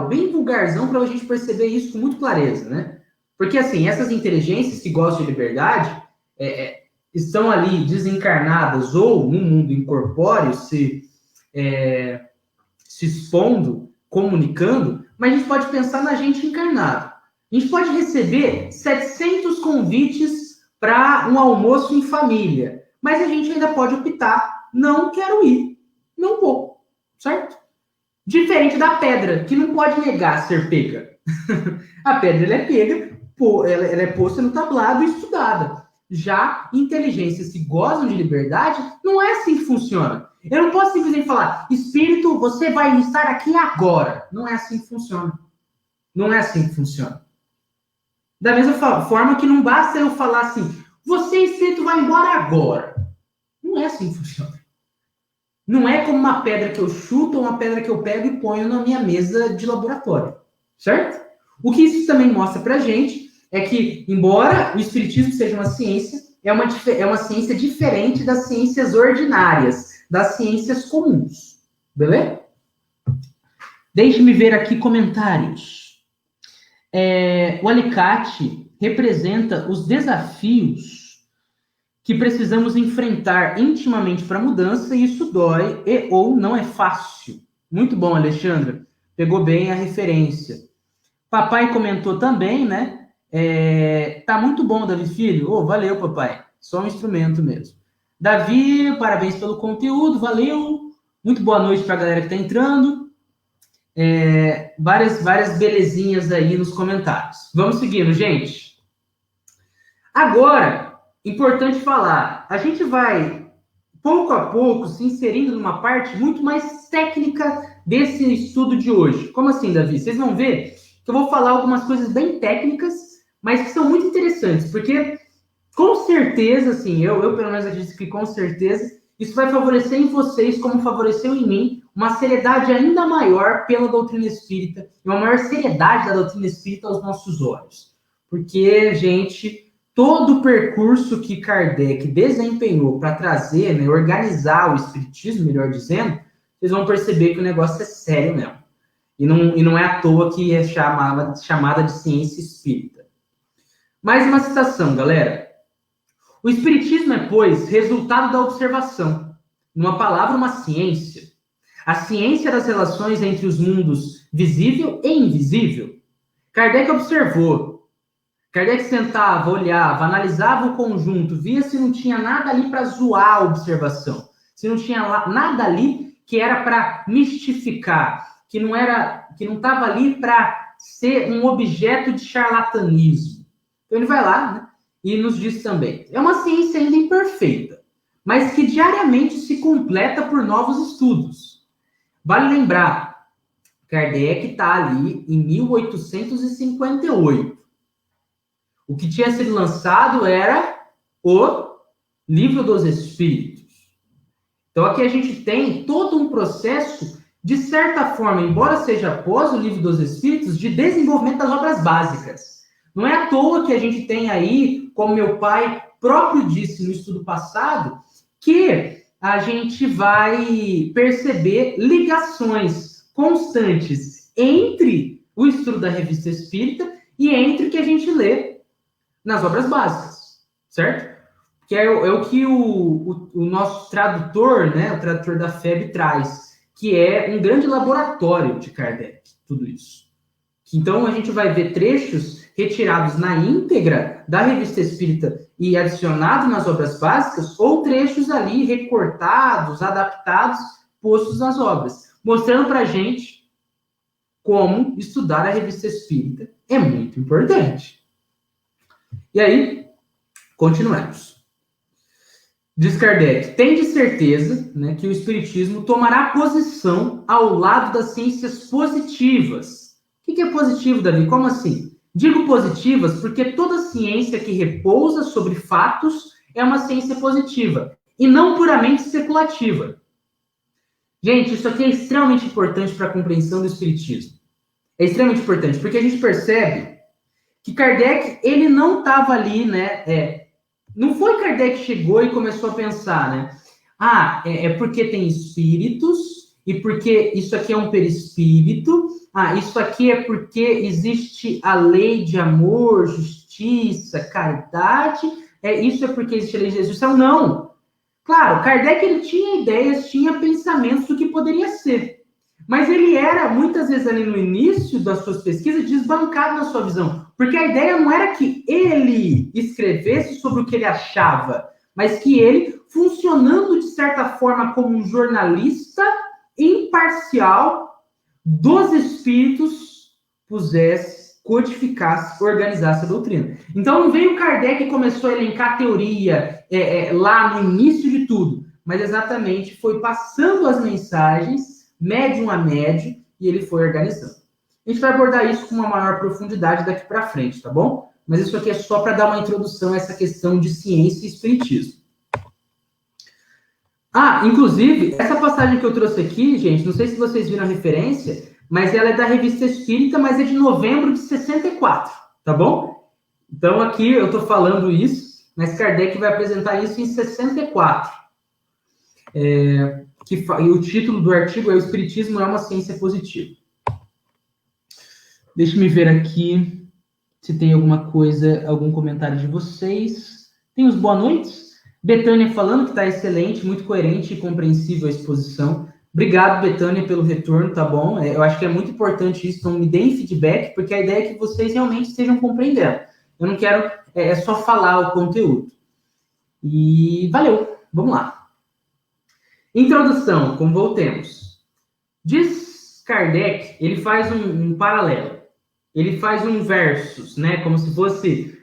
Speaker 1: bem vulgarzão, para a gente perceber isso com muita clareza, Porque, assim, essas inteligências que gostam de liberdade estão ali desencarnadas ou no mundo incorpóreo, se expondo, comunicando, mas a gente pode pensar na gente encarnado. A gente pode receber 700 convites para um almoço em família, mas a gente ainda pode optar, não quero ir, não vou. Certo? Diferente da pedra, que não pode negar ser pega. A pedra ela é pega, ela é posta no tablado e estudada. Já inteligências que gozam de liberdade, não é assim que funciona. Eu não posso simplesmente falar, espírito, você vai estar aqui agora. Não é assim que funciona. Não é assim que funciona. Da mesma forma que não basta eu falar assim, você, espírito, vai embora agora. Não é assim que funciona. Não é como uma pedra que eu chuto ou uma pedra que eu pego e ponho na minha mesa de laboratório, certo? O que isso também mostra pra gente é que, embora o espiritismo seja uma ciência, é uma ciência diferente das ciências ordinárias, das ciências comuns, beleza? Deixe-me ver aqui comentários. O alicate representa os desafios que precisamos enfrentar intimamente para a mudança, e isso dói ou não é fácil. Muito bom, Alexandra. Pegou bem a referência. Papai comentou também, tá muito bom, Davi Filho. Valeu, papai. Só um instrumento mesmo. Davi, parabéns pelo conteúdo, valeu. Muito boa noite para a galera que está entrando. Várias belezinhas aí nos comentários. Vamos seguindo, gente. Agora, importante falar, a gente vai, pouco a pouco, se inserindo numa parte muito mais técnica desse estudo de hoje. Como assim, Davi? Vocês vão ver que eu vou falar algumas coisas bem técnicas, mas que são muito interessantes, porque, com certeza, assim, eu pelo menos acredito que com certeza, isso vai favorecer em vocês, como favoreceu em mim, uma seriedade ainda maior pela doutrina espírita, e uma maior seriedade da doutrina espírita aos nossos olhos. Porque, gente, todo o percurso que Kardec desempenhou para trazer, organizar o espiritismo, melhor dizendo, vocês vão perceber que o negócio é sério mesmo. E não é à toa que é chamada de ciência espírita. Mais uma citação, galera. O espiritismo é, pois, resultado da observação. Numa palavra, uma ciência. A ciência das relações entre os mundos visível e invisível. Kardec observou. Kardec sentava, olhava, analisava o conjunto, via se não tinha nada ali para zoar a observação. Se não tinha nada ali que era para mistificar, que não estava ali para ser um objeto de charlatanismo. Então ele vai lá, né, e nos diz também. É uma ciência ainda imperfeita, mas que diariamente se completa por novos estudos. Vale lembrar, Kardec está ali em 1858. O que tinha sido lançado era o Livro dos Espíritos. Então aqui a gente tem todo um processo, de certa forma, embora seja após o Livro dos Espíritos, de desenvolvimento das obras básicas. Não é à toa que a gente tem aí, como meu pai próprio disse no estudo passado, que a gente vai perceber ligações constantes entre o estudo da Revista Espírita e entre o que a gente lê nas obras básicas, certo? Que é o que o nosso tradutor, né, o tradutor da FEB traz, que é um grande laboratório de Kardec, tudo isso. Então, a gente vai ver trechos retirados na íntegra da Revista Espírita e adicionados nas obras básicas, ou trechos ali recortados, adaptados, postos nas obras, mostrando para a gente como estudar a Revista Espírita é muito importante. E aí, continuemos. Diz Kardec, tem de certeza, né, que o Espiritismo tomará posição ao lado das ciências positivas. O que é positivo, Davi? Como assim? Digo positivas porque toda ciência que repousa sobre fatos é uma ciência positiva, e não puramente especulativa. Gente, isso aqui é extremamente importante para a compreensão do Espiritismo. É extremamente importante, porque a gente percebe que Kardec, ele não estava ali, né, não foi Kardec que chegou e começou a pensar, né? É porque tem espíritos, e porque isso aqui é um perispírito, isso aqui é porque existe a lei de amor, justiça, caridade, isso é porque existe a lei de justiça. Não. Claro, Kardec ele tinha ideias, tinha pensamentos do que poderia ser. Mas ele era, muitas vezes ali no início das suas pesquisas, desbancado na sua visão. Porque a ideia não era que ele escrevesse sobre o que ele achava, mas que ele, funcionando de certa forma como um jornalista imparcial dos espíritos, pusesse, codificasse, organizasse a doutrina. Então não veio Kardec e começou a elencar a teoria lá no início de tudo, mas exatamente foi passando as mensagens médium a médium, e ele foi organizando. A gente vai abordar isso com uma maior profundidade daqui para frente, tá bom? Mas isso aqui é só para dar uma introdução a essa questão de ciência e espiritismo. Inclusive, essa passagem que eu trouxe aqui, gente, não sei se vocês viram a referência, mas ela é da Revista Espírita, mas é de novembro de 64, tá bom? Então aqui eu estou falando isso, mas Kardec vai apresentar isso em 64. E o título do artigo é O Espiritismo é uma Ciência Positiva. Deixa eu ver aqui se tem alguma coisa, algum comentário de vocês. Tem os boa noites. Betânia falando que está excelente, muito coerente e compreensível a exposição. Obrigado, Betânia, pelo retorno, tá bom? Eu acho que é muito importante isso, então me deem feedback, porque a ideia é que vocês realmente estejam compreendendo. Eu não quero só falar o conteúdo. E valeu, vamos lá. Introdução, como voltemos. Diz Kardec, ele faz um paralelo. Ele faz um versus, né? Como se fosse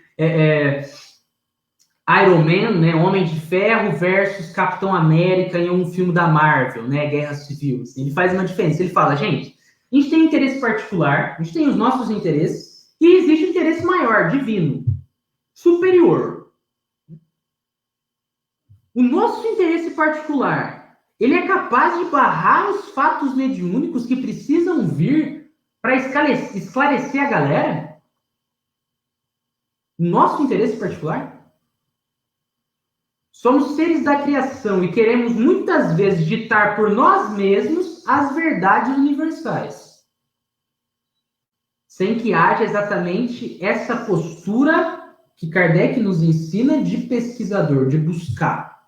Speaker 1: Iron Man, né? Homem de Ferro versus Capitão América em um filme da Marvel, né? Guerra Civil. Assim. Ele faz uma diferença. Ele fala, gente, a gente tem interesse particular, a gente tem os nossos interesses, e existe um interesse maior, divino, superior. O nosso interesse particular, ele é capaz de barrar os fatos mediúnicos que precisam vir para esclarecer a galera? Nosso interesse particular? Somos seres da criação e queremos muitas vezes ditar por nós mesmos as verdades universais, sem que haja exatamente essa postura que Kardec nos ensina de pesquisador, de buscar,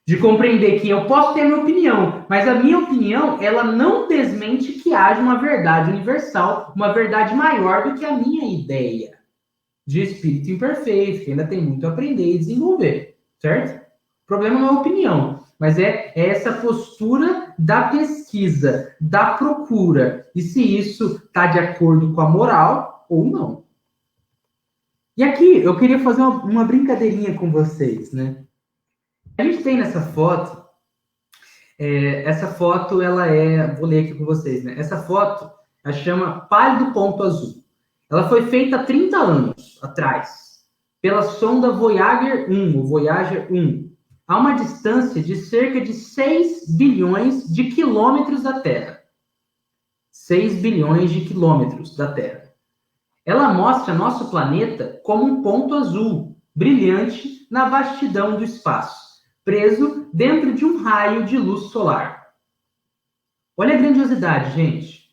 Speaker 1: de compreender que eu posso ter a minha opinião, mas a minha opinião, ela não desmente que haja uma verdade universal, uma verdade maior do que a minha ideia de espírito imperfeito, que ainda tem muito a aprender e desenvolver, certo? O problema não é a opinião, mas é essa postura da pesquisa, da procura, e se isso está de acordo com a moral ou não. E aqui eu queria fazer uma brincadeirinha com vocês, né? A gente tem nessa foto, essa foto ela vou ler aqui com vocês, né? Essa foto, ela chama Pálido Ponto Azul. Ela foi feita há 30 anos atrás, pela sonda Voyager 1, o Voyager 1, a uma distância de cerca de 6 bilhões de quilômetros da Terra. 6 bilhões de quilômetros da Terra. Ela mostra nosso planeta como um ponto azul, brilhante na vastidão do espaço, preso dentro de um raio de luz solar. Olha a grandiosidade, gente.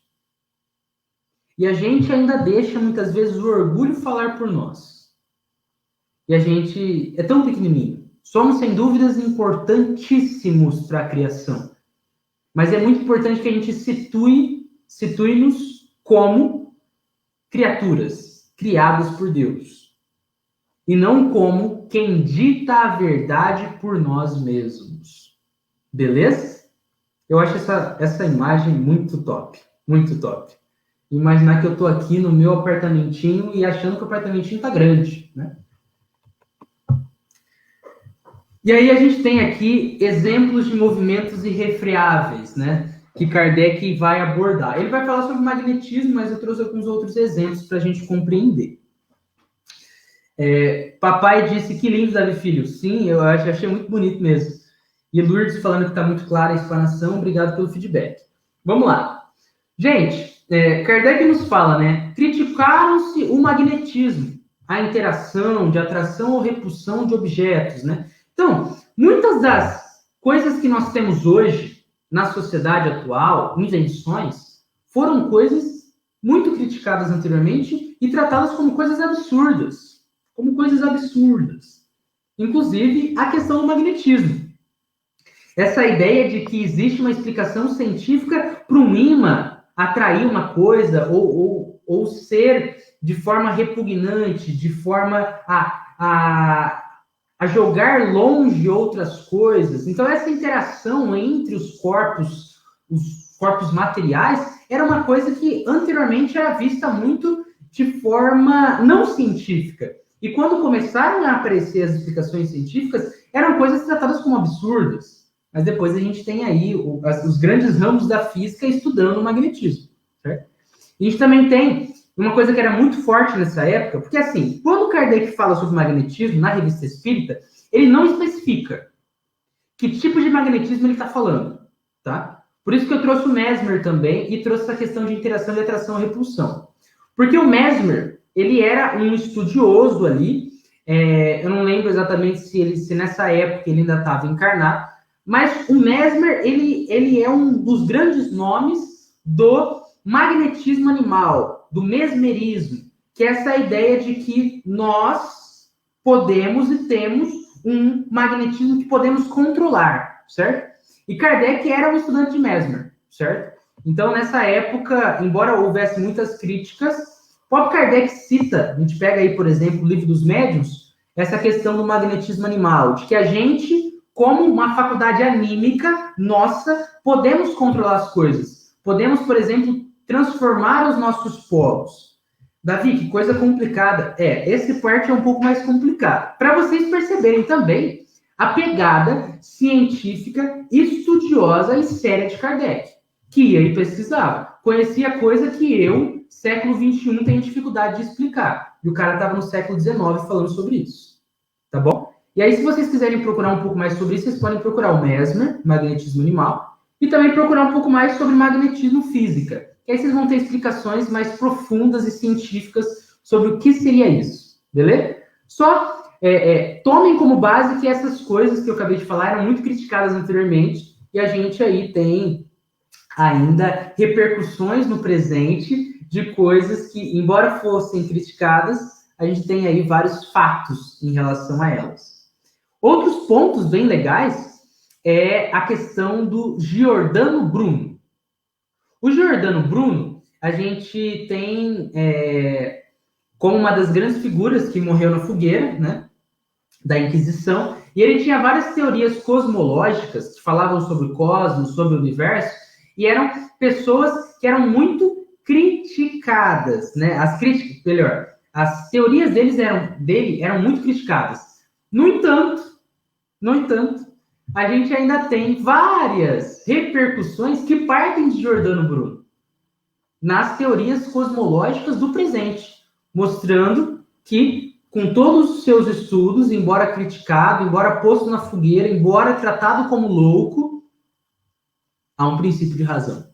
Speaker 1: E a gente ainda deixa, muitas vezes, o orgulho falar por nós. E a gente é tão pequenininho. Somos, sem dúvidas, importantíssimos para a criação. Mas é muito importante que a gente situe-nos como criaturas criadas por Deus. E não como quem dita a verdade por nós mesmos. Beleza? Eu acho essa imagem muito top. Muito top. Imaginar que eu estou aqui no meu apartamentinho e achando que o apartamentinho está grande, né? E aí a gente tem aqui exemplos de movimentos irrefreáveis, né? Que Kardec vai abordar. Ele vai falar sobre magnetismo, mas eu trouxe alguns outros exemplos para a gente compreender. Papai disse que lindo, Davi Filho. Sim, eu achei muito bonito mesmo. E Lourdes falando que está muito clara a explanação. Obrigado pelo feedback. Vamos lá. Gente, Kardec nos fala, né? Criticaram-se o magnetismo, a interação de atração ou repulsão de objetos, né? Então, muitas das coisas que nós temos hoje na sociedade atual, invenções, foram coisas muito criticadas anteriormente e tratadas como coisas absurdas. Como coisas absurdas. Inclusive, a questão do magnetismo. Essa ideia de que existe uma explicação científica para um ímã atrair uma coisa ou ser de forma repugnante, de forma a jogar longe outras coisas. Então, essa interação entre os corpos materiais, era uma coisa que anteriormente era vista muito de forma não científica. E quando começaram a aparecer as explicações científicas, eram coisas tratadas como absurdas. Mas depois a gente tem aí os grandes ramos da física estudando o magnetismo. Certo? A gente também tem uma coisa que era muito forte nessa época, porque assim, quando Kardec fala sobre magnetismo na Revista Espírita, ele não especifica que tipo de magnetismo ele está falando, tá? Por isso que eu trouxe o Mesmer também e trouxe essa questão de interação e atração e repulsão. Porque o Mesmer, ele era um estudioso ali, eu não lembro exatamente se nessa época ele ainda estava encarnado, mas o Mesmer, ele é um dos grandes nomes do magnetismo animal, do mesmerismo, que é essa ideia de que nós podemos e temos um magnetismo que podemos controlar, certo? E Kardec era um estudante de Mesmer, certo? Então, nessa época, embora houvesse muitas críticas, o próprio Kardec cita, a gente pega aí, por exemplo, o Livro dos Médiuns, essa questão do magnetismo animal, de que a gente, como uma faculdade anímica nossa, podemos controlar as coisas. Podemos, por exemplo, transformar os nossos polos. Davi, que coisa complicada. Esse parte é um pouco mais complicado. Para vocês perceberem também a pegada científica, estudiosa e séria de Kardec, que ia e pesquisava. Conhecia coisa que eu, século XXI, tenho dificuldade de explicar. E o cara estava no século XIX falando sobre isso. Tá bom? E aí, se vocês quiserem procurar um pouco mais sobre isso, vocês podem procurar o Mesmer, magnetismo animal, e também procurar um pouco mais sobre magnetismo física. E aí vocês vão ter explicações mais profundas e científicas sobre o que seria isso. Beleza? Só tomem como base que essas coisas que eu acabei de falar eram muito criticadas anteriormente, e a gente aí tem ainda repercussões no presente de coisas que, embora fossem criticadas, a gente tem aí vários fatos em relação a elas. Outros pontos bem legais é a questão do Giordano Bruno. O Giordano Bruno, a gente tem como uma das grandes figuras que morreu na fogueira, né, da Inquisição, e ele tinha várias teorias cosmológicas que falavam sobre o cosmos, sobre o universo, e eram pessoas que eram muito criticadas, né? As teorias dele eram muito criticadas. No entanto, a gente ainda tem várias repercussões que partem de Giordano Bruno nas teorias cosmológicas do presente, mostrando que, com todos os seus estudos, embora criticado, embora posto na fogueira, embora tratado como louco, há um princípio de razão.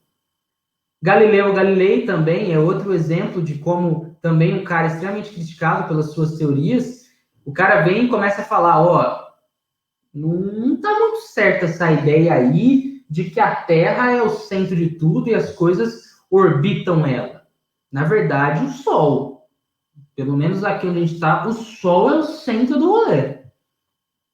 Speaker 1: Galileu Galilei também é outro exemplo de como também um cara extremamente criticado pelas suas teorias, o cara vem e começa a falar, não está muito certa essa ideia aí de que a Terra é o centro de tudo e as coisas orbitam ela. Na verdade, o Sol, pelo menos aqui onde a gente está, o Sol é o centro do rolê.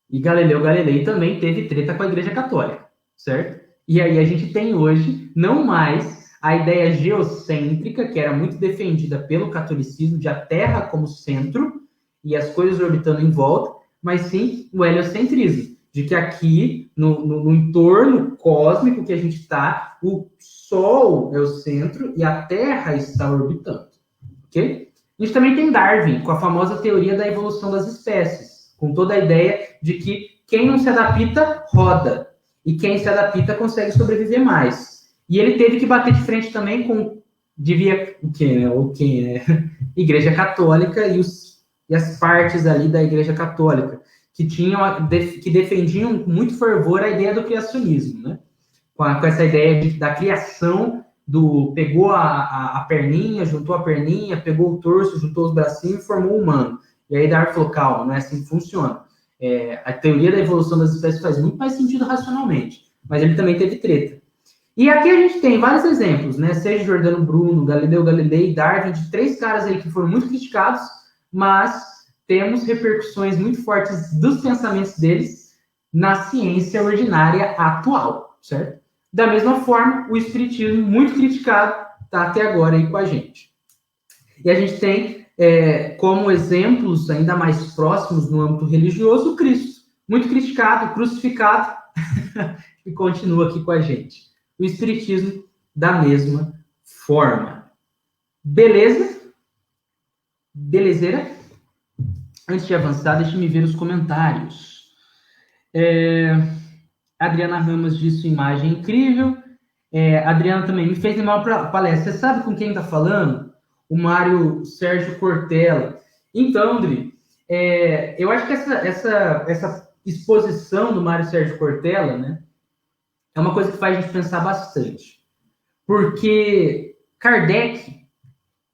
Speaker 1: E Galileu Galilei também teve treta com a Igreja Católica, certo? E aí a gente tem hoje, não mais a ideia geocêntrica, que era muito defendida pelo catolicismo, de a Terra como centro e as coisas orbitando em volta, mas sim o heliocentrismo, de que aqui, no entorno cósmico que a gente está, o Sol é o centro e a Terra está orbitando, ok? A gente também tem Darwin, com a famosa teoria da evolução das espécies, com toda a ideia de que quem não se adapta, roda, e quem se adapta consegue sobreviver mais. E ele teve que bater de frente também com, Igreja Católica e as partes ali da Igreja Católica, que defendiam com muito fervor a ideia do criacionismo, né? Com essa ideia da criação, pegou a perninha, juntou a perninha, pegou o torso, juntou os bracinhos e formou o humano. E aí Darwin falou, calma, não é assim que funciona. A teoria da evolução das espécies faz muito mais sentido racionalmente, mas ele também teve treta. E aqui a gente tem vários exemplos, né? Seja Giordano Bruno, Galileu Galilei, Darwin, de 3 caras aí que foram muito criticados, mas temos repercussões muito fortes dos pensamentos deles na ciência ordinária atual, certo? Da mesma forma, o espiritismo, muito criticado, está até agora aí com a gente. E a gente tem como exemplos ainda mais próximos no âmbito religioso o Cristo, muito criticado, crucificado, e continua aqui com a gente. O espiritismo da mesma forma. Beleza? Belezeira? Antes de avançar, deixa-me ver os comentários. Adriana Ramos disse imagem incrível. Adriana também me fez lembrar uma palestra. Você sabe com quem está falando? O Mário Sérgio Cortella. Então, André, eu acho que essa exposição do Mário Sérgio Cortella, né, é uma coisa que faz a gente pensar bastante. Porque Kardec,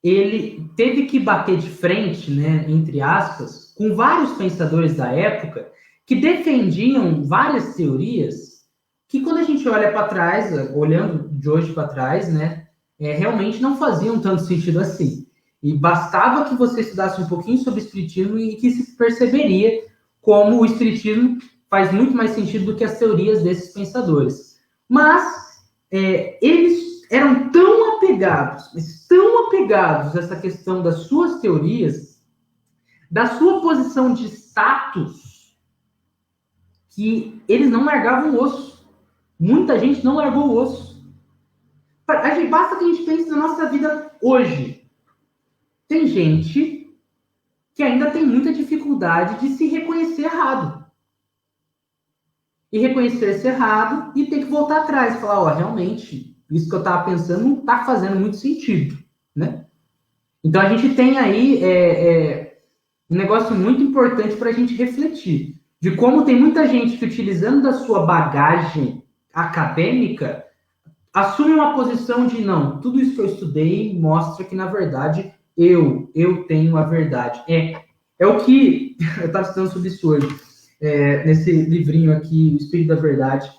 Speaker 1: ele teve que bater de frente, né, entre aspas, com vários pensadores da época que defendiam várias teorias que, quando a gente olha para trás, olhando de hoje para trás, né, realmente não faziam tanto sentido assim. E bastava que você estudasse um pouquinho sobre o espiritismo e que se perceberia como o espiritismo faz muito mais sentido do que as teorias desses pensadores. Mas eles eram tão apegados a essa questão das suas teorias, da sua posição de status, que eles não largavam o osso. Muita gente não largou o osso. Basta que a gente pense na nossa vida hoje. Tem gente que ainda tem muita dificuldade de se reconhecer errado. E reconhecer-se errado e ter que voltar atrás e falar, realmente, isso que eu estava pensando não está fazendo muito sentido, né? Então, a gente tem aí um negócio muito importante para a gente refletir, de como tem muita gente que, utilizando da sua bagagem acadêmica, assume uma posição de, não, tudo isso que eu estudei mostra que, na verdade, eu tenho a verdade. É o que eu estava estudando sobre isso hoje, nesse livrinho aqui, O Espírito da Verdade,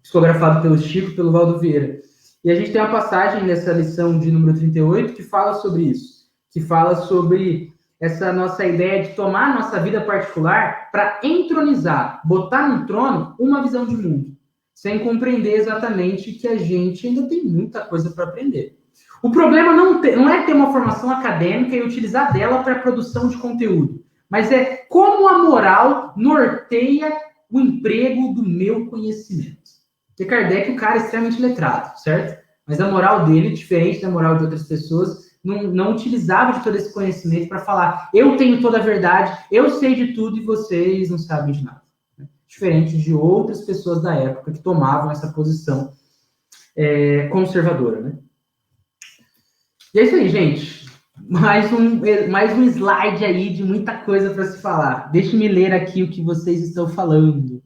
Speaker 1: psicografado pelo Chico e pelo Valdo Vieira. E a gente tem uma passagem nessa lição de número 38 que fala sobre isso, que fala sobre essa nossa ideia de tomar a nossa vida particular para entronizar, botar no trono uma visão de mundo, sem compreender exatamente que a gente ainda tem muita coisa para aprender. O problema não é ter uma formação acadêmica e utilizar dela para a produção de conteúdo, mas é como a moral norteia o emprego do meu conhecimento. Porque Kardec, o cara é extremamente letrado, certo? Mas a moral dele, diferente da moral de outras pessoas, não utilizava de todo esse conhecimento para falar, eu tenho toda a verdade, eu sei de tudo e vocês não sabem de nada. Diferente de outras pessoas da época que tomavam essa posição conservadora, né? E é isso aí, gente. Mais um slide aí de muita coisa para se falar. Deixe-me ler aqui o que vocês estão falando.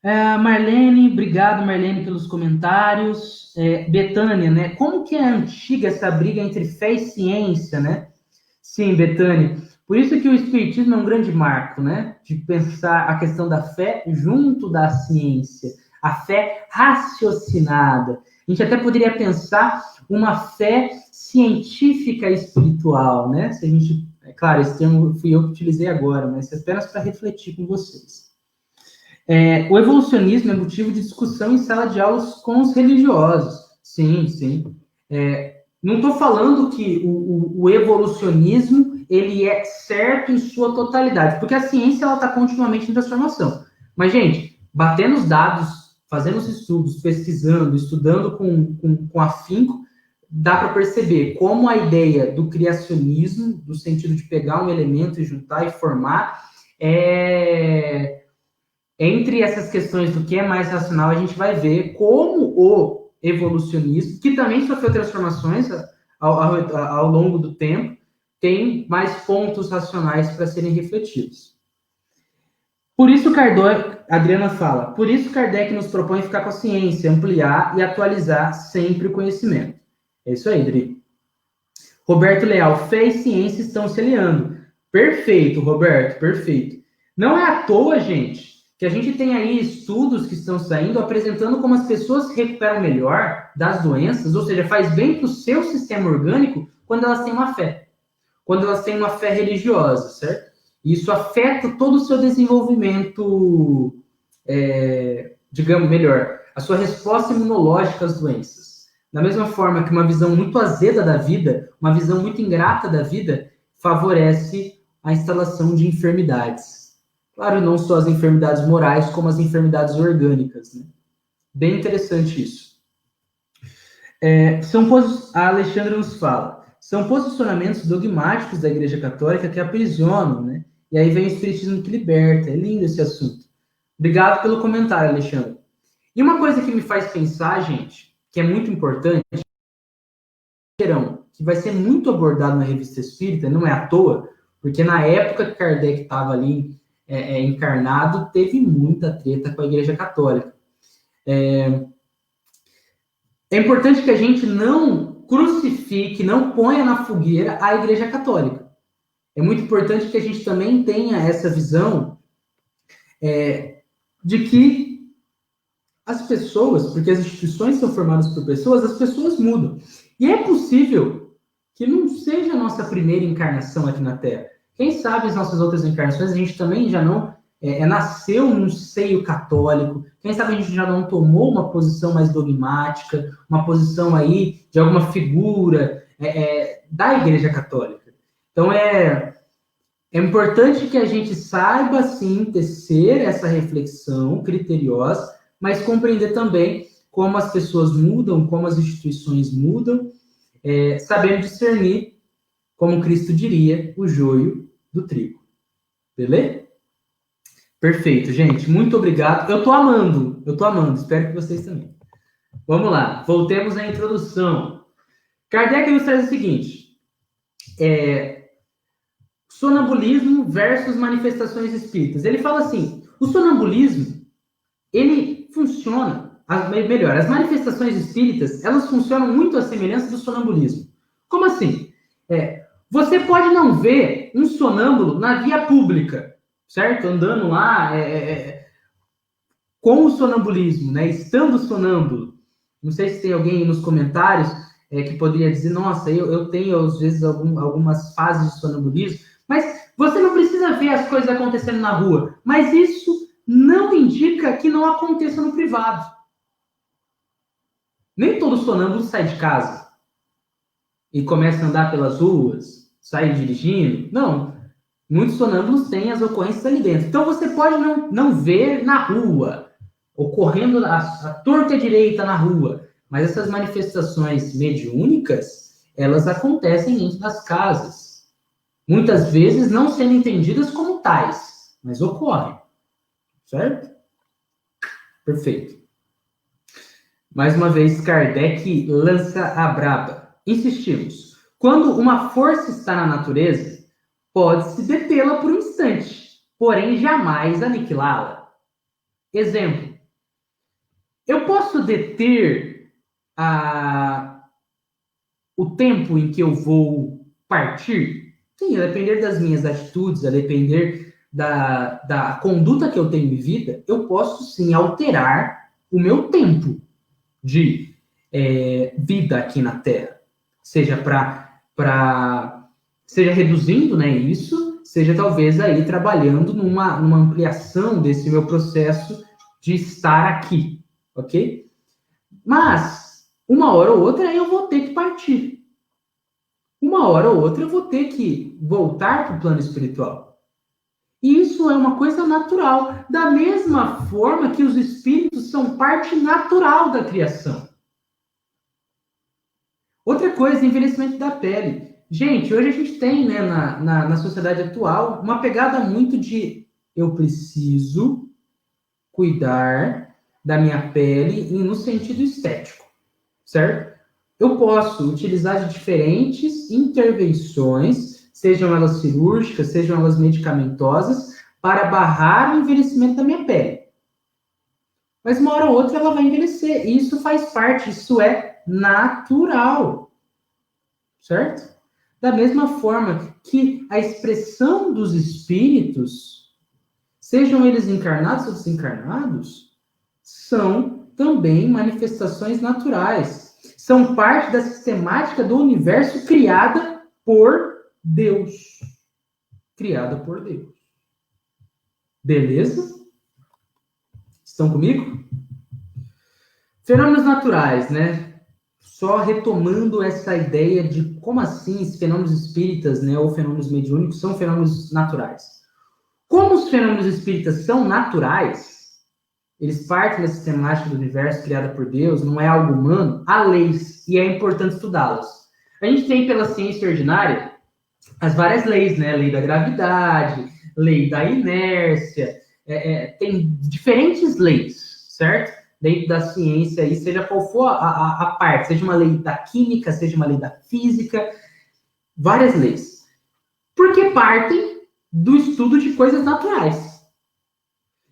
Speaker 1: Marlene, obrigado, Marlene, pelos comentários. Betânia, né? Como que é antiga essa briga entre fé e ciência, né? Sim, Betânia. Por isso que o Espiritismo é um grande marco, né? De pensar a questão da fé junto da ciência. A fé raciocinada. A gente até poderia pensar uma fé científica e espiritual, né? Se a gente, claro, esse termo fui eu que utilizei agora, mas apenas para refletir com vocês. O evolucionismo é motivo de discussão em sala de aulas com os religiosos. Sim, sim. Não estou falando que o evolucionismo ele é certo em sua totalidade, porque a ciência está continuamente em transformação. Mas, gente, batendo os dados, fazendo os estudos, pesquisando, estudando com afinco, dá para perceber como a ideia do criacionismo, do sentido de pegar um elemento e juntar e formar, entre essas questões do que é mais racional, a gente vai ver como o evolucionismo, que também sofreu transformações ao longo do tempo, tem mais pontos racionais para serem refletidos. Por isso, Adriana fala, por isso Kardec nos propõe ficar com a ciência, ampliar e atualizar sempre o conhecimento. É isso aí, Adri. Roberto Leal, fé e ciência estão se aliando. Perfeito, Roberto, perfeito. Não é à toa, gente, que a gente tem aí estudos que estão saindo apresentando como as pessoas se recuperam melhor das doenças, ou seja, faz bem para o seu sistema orgânico quando elas têm uma fé. Quando elas têm uma fé religiosa, certo? Isso afeta todo o seu desenvolvimento, digamos, melhor, a sua resposta imunológica às doenças. Da mesma forma que uma visão muito azeda da vida, uma visão muito ingrata da vida, favorece a instalação de enfermidades. Claro, não só as enfermidades morais, como as enfermidades orgânicas, né? Bem interessante isso. A Alexandra nos fala, são posicionamentos dogmáticos da Igreja Católica que aprisionam, né? E aí vem o Espiritismo que liberta. É lindo esse assunto. Obrigado pelo comentário, Alexandre. E uma coisa que me faz pensar, gente, que é muito importante, que vai ser muito abordado na Revista Espírita, não é à toa, porque na época que Kardec estava ali encarnado, teve muita treta com a Igreja Católica. É importante que a gente não crucifique, não ponha na fogueira a Igreja Católica. É muito importante que a gente também tenha essa visão de que as pessoas, porque as instituições são formadas por pessoas, as pessoas mudam. E é possível que não seja a nossa primeira encarnação aqui na Terra. Quem sabe as nossas outras encarnações a gente também já não nasceu num seio católico. Quem sabe a gente já não tomou uma posição mais dogmática, uma posição aí de alguma figura da Igreja Católica. Então, é importante que a gente saiba, sim, tecer essa reflexão criteriosa, mas compreender também como as pessoas mudam, como as instituições mudam, sabendo discernir, como Cristo diria, o joio do trigo. Beleza? Perfeito, gente. Muito obrigado. Eu tô amando. Espero que vocês também. Vamos lá. Voltemos à introdução. Kardec nos traz o seguinte. Sonambulismo versus manifestações espíritas. Ele fala assim, o sonambulismo, ele funciona, melhor, as manifestações espíritas, elas funcionam muito à semelhança do sonambulismo. Como assim? Você pode não ver um sonâmbulo na via pública, certo? Andando lá com o sonambulismo, né? Estando sonâmbulo. Não sei se tem alguém nos comentários que poderia dizer, nossa, eu tenho, às vezes, algumas fases de sonambulismo, mas você não precisa ver as coisas acontecendo na rua. Mas isso não indica que não aconteça no privado. Nem todo sonâmbulo sai de casa e começa a andar pelas ruas, sai dirigindo. Não. Muitos sonâmbulos têm as ocorrências ali dentro. Então, você pode não ver na rua, ocorrendo a torta direita na rua. Mas essas manifestações mediúnicas, elas acontecem dentro das casas. Muitas vezes não sendo entendidas como tais, mas ocorrem. Certo? Perfeito. Mais uma vez, Kardec lança a braba. Insistimos. Quando uma força está na natureza, pode-se detê-la por um instante, porém jamais aniquilá-la. Exemplo. Eu posso deter o tempo em que eu vou partir? Sim, a depender das minhas atitudes, a depender da conduta que eu tenho em vida, eu posso sim alterar o meu tempo de vida aqui na Terra. Seja seja reduzindo, né, isso, seja talvez aí trabalhando numa ampliação desse meu processo de estar aqui, ok? Mas, uma hora ou outra eu vou ter que partir. Uma hora ou outra eu vou ter que voltar para o plano espiritual. E isso é uma coisa natural, da mesma forma que os espíritos são parte natural da criação. Outra coisa, envelhecimento da pele. Gente, hoje a gente tem, né, na sociedade atual, uma pegada muito de eu preciso cuidar da minha pele no sentido estético, certo? Eu posso utilizar de diferentes intervenções, sejam elas cirúrgicas, sejam elas medicamentosas, para barrar o envelhecimento da minha pele. Mas uma hora ou outra ela vai envelhecer. E isso faz parte, isso é natural. Certo? Da mesma forma que a expressão dos espíritos, sejam eles encarnados ou desencarnados, são também manifestações naturais. São parte da sistemática do universo criada por Deus. Criada por Deus. Beleza? Estão comigo? Fenômenos naturais, né? Só retomando essa ideia de como assim os fenômenos espíritas, né, ou fenômenos mediúnicos são fenômenos naturais. Como os fenômenos espíritas são naturais, eles partem da sistemática do universo criada por Deus, não é algo humano, há leis, e é importante estudá-las. A gente tem pela ciência ordinária as várias leis, né? Lei da gravidade, lei da inércia, tem diferentes leis, certo? Dentro da ciência, aí, seja qual for a parte, seja uma lei da química, seja uma lei da física, várias leis. Porque partem do estudo de coisas naturais.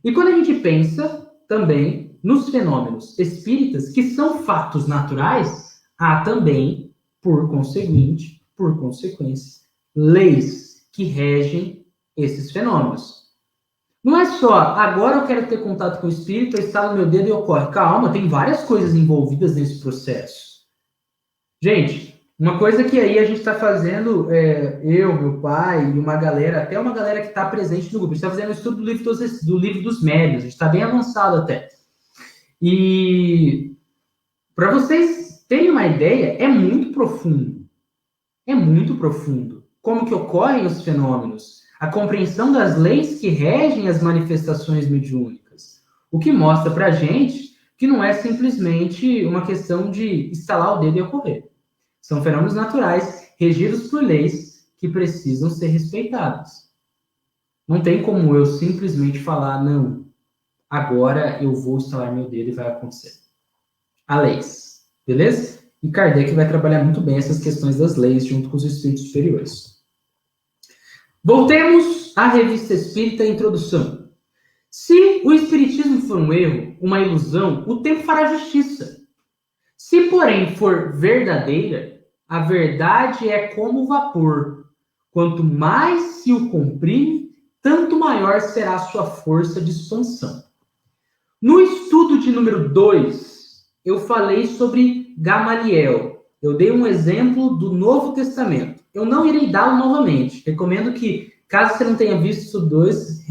Speaker 1: E quando a gente pensa também nos fenômenos espíritas, que são fatos naturais, há também, por consequência, leis que regem esses fenômenos. Não é só, agora eu quero ter contato com o espírito, eu estalo meu dedo e ocorre. Calma, tem várias coisas envolvidas nesse processo. Gente, uma coisa que aí a gente está fazendo, eu, meu pai e uma galera, até uma galera que está presente no grupo, a gente está fazendo um estudo do livro dos médiuns, a gente está bem avançado até. E para vocês terem uma ideia, é muito profundo. É muito profundo. Como que ocorrem os fenômenos? A compreensão das leis que regem as manifestações mediúnicas. O que mostra para a gente que não é simplesmente uma questão de estalar o dedo e ocorrer. São fenômenos naturais, regidos por leis que precisam ser respeitadas. Não tem como eu simplesmente falar, não, agora eu vou estalar meu dedo e vai acontecer. Há leis, beleza? E Kardec vai trabalhar muito bem essas questões das leis junto com os espíritos superiores. Voltemos à Revista Espírita, introdução. Se o espiritismo for um erro, uma ilusão, o tempo fará justiça. Se, porém, for verdadeira, a verdade é como o vapor. Quanto mais se o comprime, tanto maior será a sua força de expansão. No estudo de número 2, eu falei sobre Gamaliel. Eu dei um exemplo do Novo Testamento. Eu não irei dá-lo novamente. Recomendo que, caso você não tenha visto Estudo 2,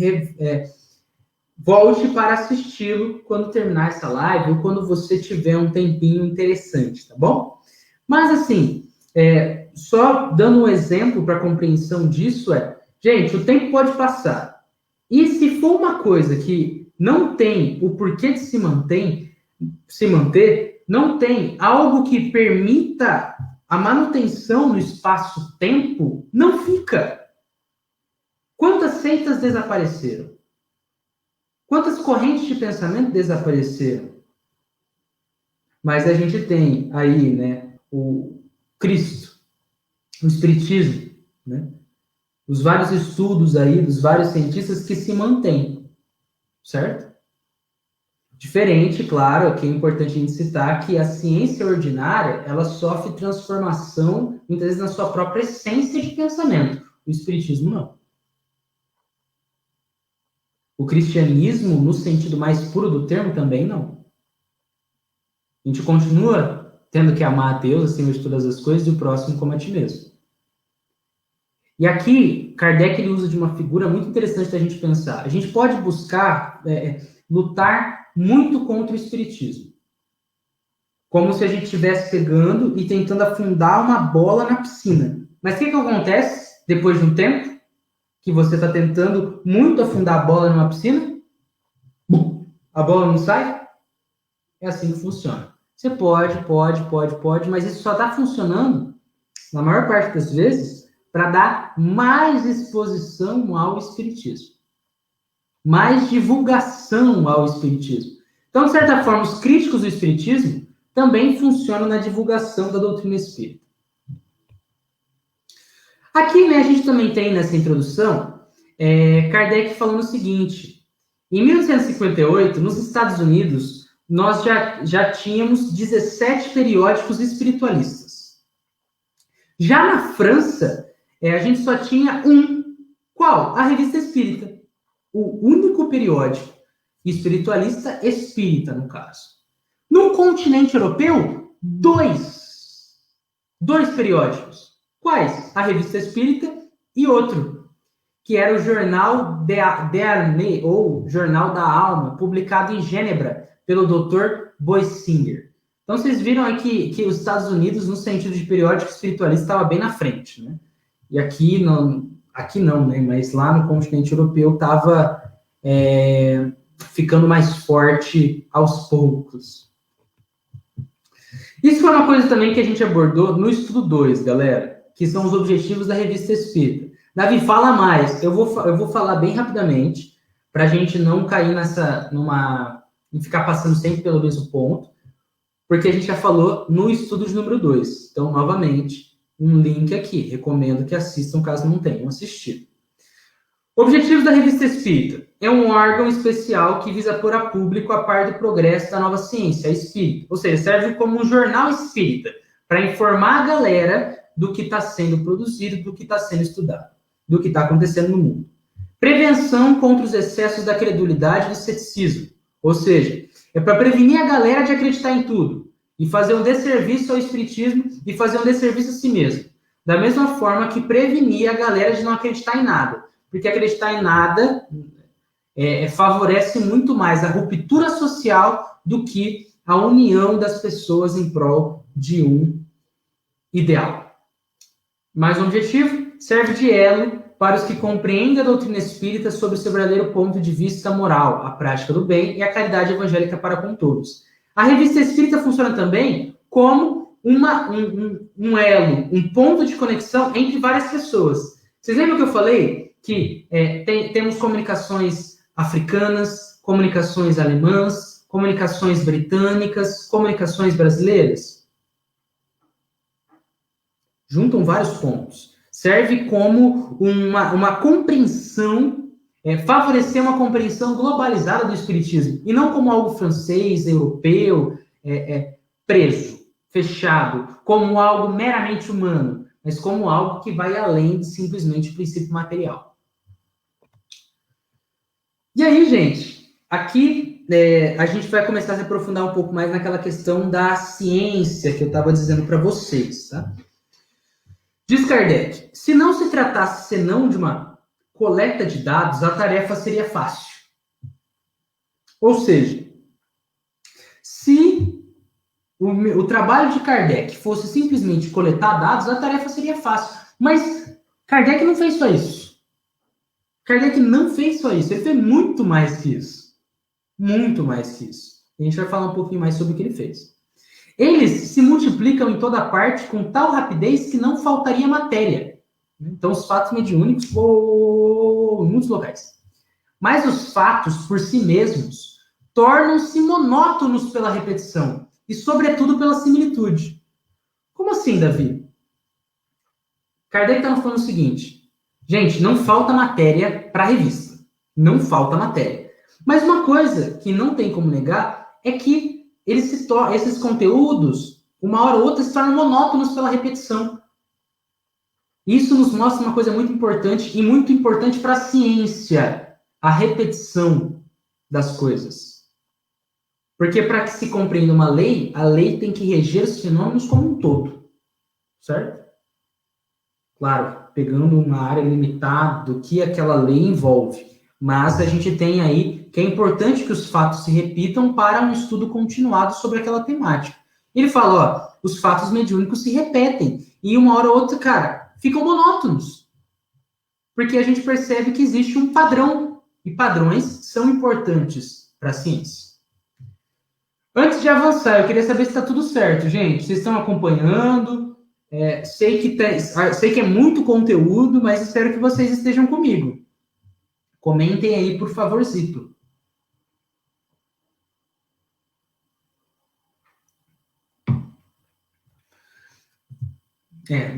Speaker 1: volte para assisti-lo quando terminar essa live ou quando você tiver um tempinho interessante, tá bom? Mas, assim, só dando um exemplo para compreensão disso gente, o tempo pode passar. E se for uma coisa que não tem o porquê de se manter, não tem algo que permita a manutenção no espaço-tempo, não fica. Quantas seitas desapareceram? Quantas correntes de pensamento desapareceram? Mas a gente tem aí, né, o Cristo, o Espiritismo, né? Os vários estudos aí, dos vários cientistas que se mantêm, certo? Diferente, claro, aqui é importante a gente citar que a ciência ordinária, ela sofre transformação, muitas vezes, na sua própria essência de pensamento. O Espiritismo, não. O cristianismo, no sentido mais puro do termo, também não. A gente continua tendo que amar a Deus acima de todas as coisas e o próximo como a ti mesmo. E aqui, Kardec ele usa de uma figura muito interessante da gente pensar. A gente pode buscar lutar muito contra o espiritismo. Como se a gente estivesse pegando e tentando afundar uma bola na piscina. Mas o que acontece depois de um tempo que você está tentando muito afundar a bola numa piscina? A bola não sai? É assim que funciona. Você pode, mas isso só está funcionando, na maior parte das vezes, para dar mais exposição ao espiritismo. Mais divulgação ao espiritismo. Então, de certa forma, os críticos do espiritismo também funcionam na divulgação da doutrina espírita. Aqui, né, a gente também tem nessa introdução Kardec falando o seguinte: em 1858, nos Estados Unidos, nós já tínhamos 17 periódicos espiritualistas. Já na França, a gente só tinha um. Qual? A Revista Espírita. O único periódico espiritualista espírita, no caso. No continente europeu, dois periódicos. Quais? A Revista Espírita e outro, que era o Jornal d'Armée, ou Jornal da Alma, publicado em Gênebra pelo Dr. Boisinger. Então, vocês viram aqui que os Estados Unidos, no sentido de periódico espiritualista, estava bem na frente, né? E aqui não, né? Mas lá no continente europeu estava ficando mais forte aos poucos. Isso foi uma coisa também que a gente abordou no estudo 2, galera, que são os objetivos da Revista Espírita. Davi, fala mais. Eu vou falar bem rapidamente, para a gente não cair e ficar passando sempre pelo mesmo ponto, porque a gente já falou no estudo de número 2. Então, novamente, um link aqui. Recomendo que assistam, caso não tenham assistido. Objetivos da Revista Espírita. É um órgão especial que visa pôr a público a par do progresso da nova ciência, a espírita. Ou seja, serve como um jornal espírita, para informar a galera do que está sendo produzido, do que está sendo estudado, do que está acontecendo no mundo. Prevenção contra os excessos da credulidade e do ceticismo. Ou seja, é para prevenir a galera de acreditar em tudo e fazer um desserviço ao espiritismo e fazer um desserviço a si mesmo. Da mesma forma que prevenir a galera de não acreditar em nada. Porque acreditar em nada favorece muito mais a ruptura social do que a união das pessoas em prol de um ideal. Mais um objetivo, serve de elo para os que compreendem a doutrina espírita sobre o seu verdadeiro ponto de vista moral, a prática do bem e a caridade evangélica para com todos. A Revista Espírita funciona também como um elo, um ponto de conexão entre várias pessoas. Vocês lembram que eu falei que temos comunicações africanas, comunicações alemãs, comunicações britânicas, comunicações brasileiras? Juntam vários pontos. Serve como uma compreensão, favorecer uma compreensão globalizada do espiritismo, e não como algo francês, europeu, preso, fechado, como algo meramente humano, mas como algo que vai além de simplesmente o princípio material. E aí, gente, aqui a gente vai começar a se aprofundar um pouco mais naquela questão da ciência que eu estava dizendo para vocês, tá? Diz Kardec, se não se tratasse senão de uma coleta de dados, a tarefa seria fácil. Ou seja, se o trabalho de Kardec fosse simplesmente coletar dados, a tarefa seria fácil. Mas Kardec não fez só isso. Kardec não fez só isso, ele fez muito mais que isso. Muito mais que isso. A gente vai falar um pouquinho mais sobre o que ele fez. Eles se multiplicam em toda parte com tal rapidez que não faltaria matéria. Então, os fatos mediúnicos, em muitos locais. Mas os fatos, por si mesmos, tornam-se monótonos pela repetição e, sobretudo, pela similitude. Como assim, Davi? Kardec está falando o seguinte, gente, não falta matéria para a revista. Não falta matéria. Mas uma coisa que não tem como negar é que esses conteúdos, uma hora ou outra, se tornam monótonos pela repetição. Isso nos mostra uma coisa muito importante e muito importante para a ciência, a repetição das coisas. Porque para que se compreenda uma lei, a lei tem que reger os fenômenos como um todo, certo? Claro, pegando uma área limitada do que aquela lei envolve. Mas a gente tem aí que é importante que os fatos se repitam para um estudo continuado sobre aquela temática. Ele fala, os fatos mediúnicos se repetem. E uma hora ou outra, cara, ficam monótonos. Porque a gente percebe que existe um padrão. E padrões são importantes para a ciência. Antes de avançar, eu queria saber se está tudo certo, gente. Vocês estão acompanhando? Sei que é muito conteúdo, mas espero que vocês estejam comigo. Comentem aí, por favorzito.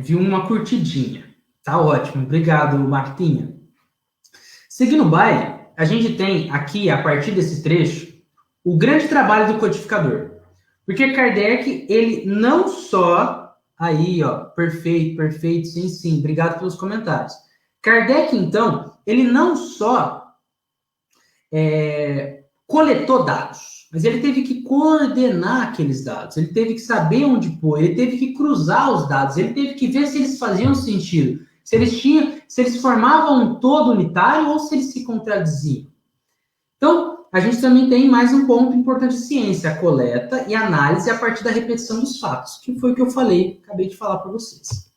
Speaker 1: Viu uma curtidinha. Tá ótimo. Obrigado, Martinha. Seguindo o baile, a gente tem aqui, a partir desse trecho, o grande trabalho do codificador. Porque Kardec, ele não só... Aí, ó, perfeito, sim. Obrigado pelos comentários. Kardec, então, ele não só coletou dados, mas ele teve que coordenar aqueles dados, ele teve que saber onde pôr, ele teve que cruzar os dados, ele teve que ver se eles faziam sentido, se eles formavam um todo unitário ou se eles se contradiziam. Então, a gente também tem mais um ponto importante de ciência, a coleta e a análise a partir da repetição dos fatos, que foi o que eu acabei de falar para vocês.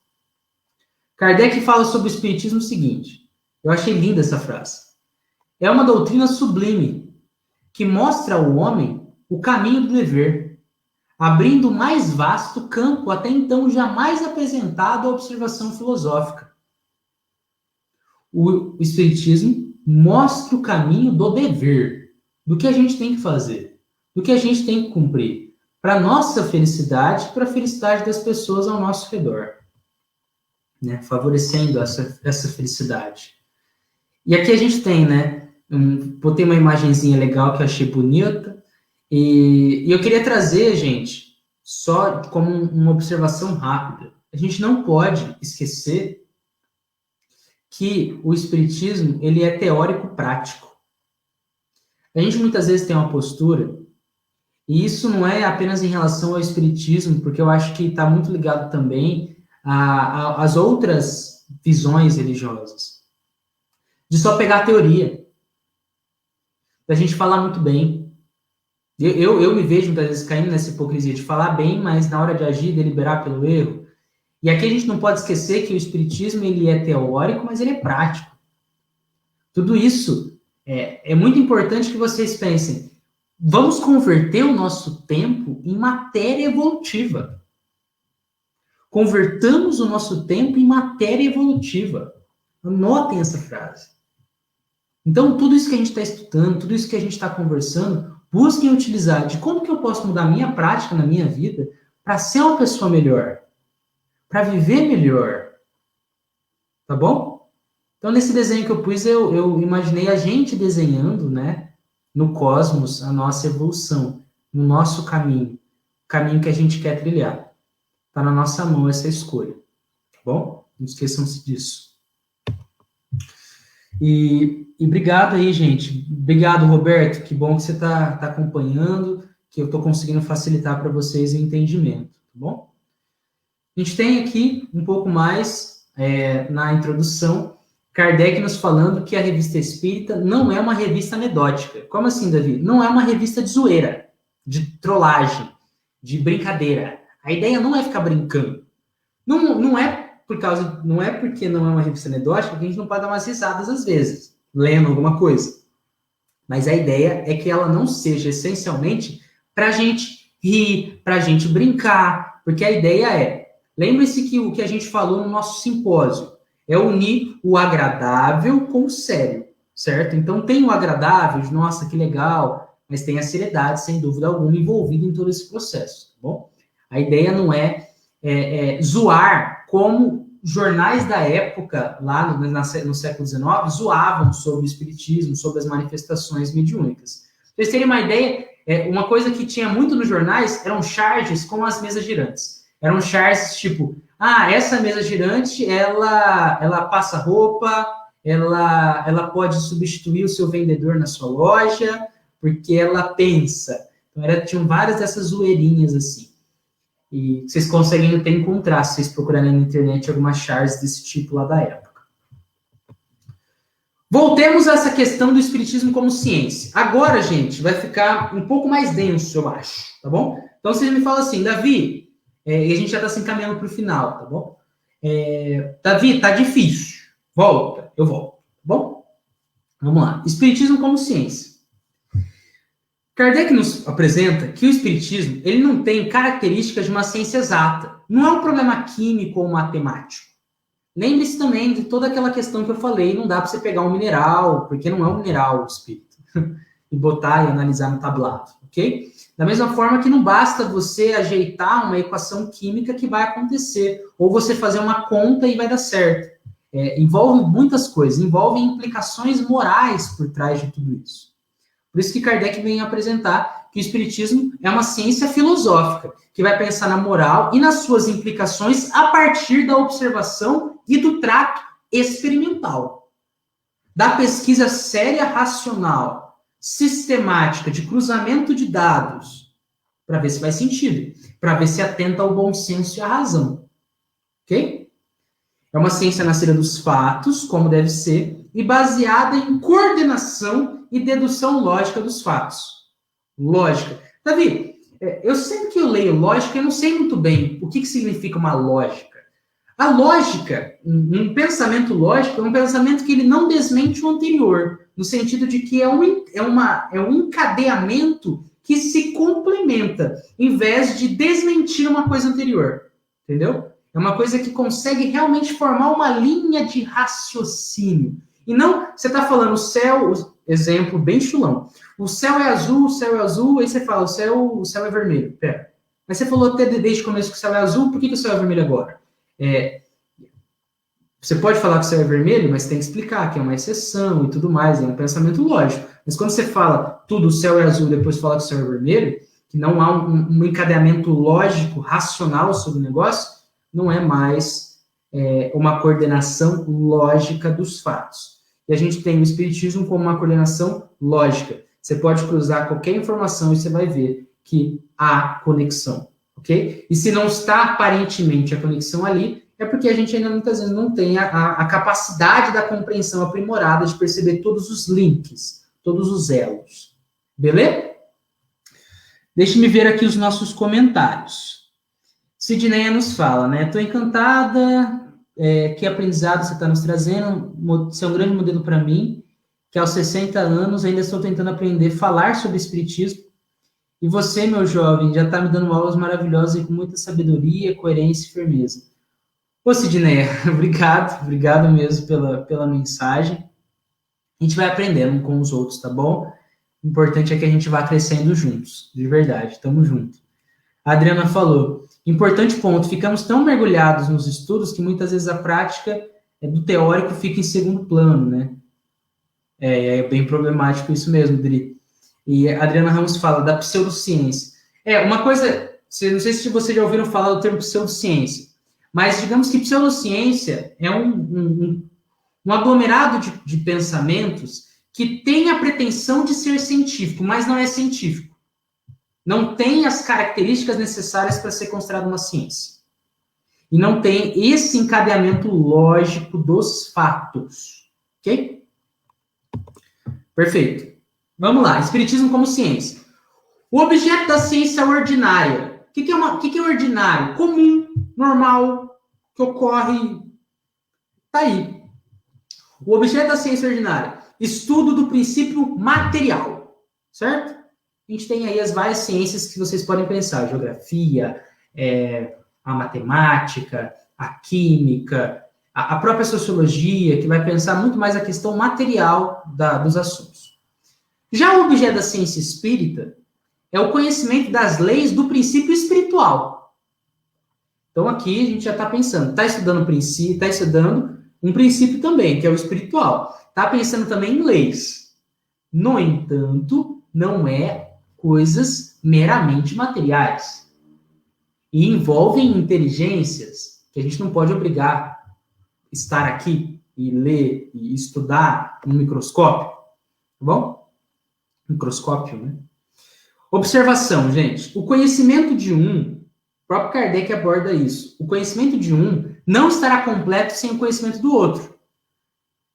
Speaker 1: Kardec fala sobre o espiritismo o seguinte, eu achei linda essa frase. É uma doutrina sublime, que mostra ao homem o caminho do dever, abrindo o mais vasto campo até então jamais apresentado à observação filosófica. O Espiritismo mostra o caminho do dever, do que a gente tem que fazer, do que a gente tem que cumprir, para a nossa felicidade, para a felicidade das pessoas ao nosso redor, né? Favorecendo essa felicidade. E aqui a gente tem, né? Botei uma imagenzinha legal que eu achei bonita. E eu queria trazer, gente, só como uma observação rápida. A gente não pode esquecer que o espiritismo, ele é teórico-prático. A gente muitas vezes tem uma postura, e isso não é apenas em relação ao espiritismo, porque eu acho que está muito ligado também às outras visões religiosas, de só pegar a teoria, da gente falar muito bem. Eu me vejo muitas vezes caindo nessa hipocrisia de falar bem, mas na hora de agir, deliberar pelo erro. E aqui a gente não pode esquecer que o espiritismo, ele é teórico, mas ele é prático. Tudo isso é muito importante que vocês pensem. Vamos converter o nosso tempo em matéria evolutiva. Convertamos o nosso tempo em matéria evolutiva. Anotem essa frase. Então, tudo isso que a gente está estudando, tudo isso que a gente está conversando, busquem utilizar de como que eu posso mudar a minha prática na minha vida para ser uma pessoa melhor, para viver melhor. Tá bom? Então, nesse desenho que eu pus, eu imaginei a gente desenhando, né, no cosmos, a nossa evolução, no nosso caminho, o caminho que a gente quer trilhar. Está na nossa mão essa escolha. Tá bom? Não esqueçam-se disso. E obrigado aí, gente. Obrigado, Roberto. Que bom que você está acompanhando, que eu estou conseguindo facilitar para vocês o entendimento, tá bom? A gente tem aqui um pouco mais na introdução, Kardec nos falando que a Revista Espírita não é uma revista anedótica. Como assim, Davi? Não é uma revista de zoeira, de trollagem, de brincadeira. A ideia não é ficar brincando. Não é não é porque não é uma revista anedótica que a gente não pode dar umas risadas às vezes, lendo alguma coisa. Mas a ideia é que ela não seja essencialmente para a gente rir, para a gente brincar, porque a ideia é, lembre-se que o que a gente falou no nosso simpósio é unir o agradável com o sério, certo? Então tem o agradável, de, nossa, que legal, mas tem a seriedade, sem dúvida alguma, envolvida em todo esse processo, tá bom? A ideia não é zoar como jornais da época, lá no século XIX, zoavam sobre o espiritismo, sobre as manifestações mediúnicas. Para vocês terem uma ideia, uma coisa que tinha muito nos jornais eram charges com as mesas girantes. Eram charges tipo, essa mesa girante, ela passa roupa, ela pode substituir o seu vendedor na sua loja, porque ela pensa. Então, tinham várias dessas zoeirinhas assim. E vocês conseguem até encontrar, se vocês procurarem na internet, algumas charges desse tipo lá da época. Voltemos a essa questão do espiritismo como ciência. Agora, gente, vai ficar um pouco mais denso, eu acho, tá bom? Então, vocês me falam assim, Davi, e a gente já está se encaminhando para o final, tá bom? Davi, tá difícil. Volta, eu volto, tá bom? Vamos lá. Espiritismo como ciência. Kardec nos apresenta que o espiritismo ele não tem características de uma ciência exata. Não é um problema químico ou matemático. Lembre-se também de toda aquela questão que eu falei, não dá para você pegar um mineral, porque não é um mineral o espírito, e botar e analisar no tablado, ok? Da mesma forma que não basta você ajeitar uma equação química que vai acontecer, ou você fazer uma conta e vai dar certo. Envolve muitas coisas, envolve implicações morais por trás de tudo isso. Por isso que Kardec vem apresentar que o espiritismo é uma ciência filosófica, que vai pensar na moral e nas suas implicações a partir da observação e do trato experimental. Da pesquisa séria, racional, sistemática, de cruzamento de dados, para ver se faz sentido, para ver se atenta ao bom senso e à razão. Ok? É uma ciência nascida dos fatos, como deve ser, e baseada em coordenação e dedução lógica dos fatos. Lógica. Davi, eu sempre que eu leio lógica, eu não sei muito bem o que significa uma lógica. A lógica, um pensamento lógico, é um pensamento que ele não desmente o anterior, no sentido de que é um encadeamento que se complementa, em vez de desmentir uma coisa anterior. Entendeu? É uma coisa que consegue realmente formar uma linha de raciocínio. E não, você está falando o céu, exemplo bem chulão. O céu é azul, aí você fala, o céu é vermelho. Pera. Mas você falou até desde o começo que o céu é azul, por que o céu é vermelho agora? Você pode falar que o céu é vermelho, mas tem que explicar que é uma exceção e tudo mais, é um pensamento lógico. Mas quando você fala tudo, o céu é azul, depois fala que o céu é vermelho, que não há um encadeamento lógico, racional sobre o negócio, não é mais uma coordenação lógica dos fatos. E a gente tem o espiritismo como uma coordenação lógica. Você pode cruzar qualquer informação e você vai ver que há conexão, ok? E se não está aparentemente a conexão ali, é porque a gente ainda muitas vezes não tem a capacidade da compreensão aprimorada de perceber todos os links, todos os elos. Beleza? Deixe-me ver aqui os nossos comentários. Sidneia nos fala, né? Estou encantada, que aprendizado você está nos trazendo, você é um grande modelo para mim, que aos 60 anos ainda estou tentando aprender a falar sobre espiritismo, e você, meu jovem, já está me dando aulas maravilhosas e com muita sabedoria, coerência e firmeza. Ô, Sidneia, obrigado mesmo pela mensagem. A gente vai aprendendo com os outros, tá bom? O importante é que a gente vá crescendo juntos, de verdade, tamo junto. A Adriana falou, importante ponto, ficamos tão mergulhados nos estudos que muitas vezes a prática do teórico fica em segundo plano, né? É bem problemático isso mesmo, Dri. E a Adriana Ramos fala da pseudociência. Uma coisa, não sei se vocês já ouviram falar do termo pseudociência, mas digamos que pseudociência é um um aglomerado de pensamentos que tem a pretensão de ser científico, mas não é científico. Não tem as características necessárias para ser considerado uma ciência. E não tem esse encadeamento lógico dos fatos. Ok? Perfeito. Vamos lá. Espiritismo como ciência. O objeto da ciência ordinária. O que é ordinário? Comum, normal, que ocorre. Tá aí. O objeto da ciência ordinária. Estudo do princípio material. Certo? A gente tem aí as várias ciências que vocês podem pensar. Geografia, a matemática, a química, a própria sociologia, que vai pensar muito mais a questão material dos assuntos. Já o objeto da ciência espírita é o conhecimento das leis do princípio espiritual. Então, aqui a gente já está pensando, está estudando um princípio também, que é o espiritual. Está pensando também em leis. No entanto, não é coisas meramente materiais. E envolvem inteligências que a gente não pode obrigar a estar aqui e ler e estudar no microscópio. Tá bom? Microscópio, né? Observação, gente. O conhecimento de um, o próprio Kardec aborda isso. O conhecimento de um não estará completo sem o conhecimento do outro.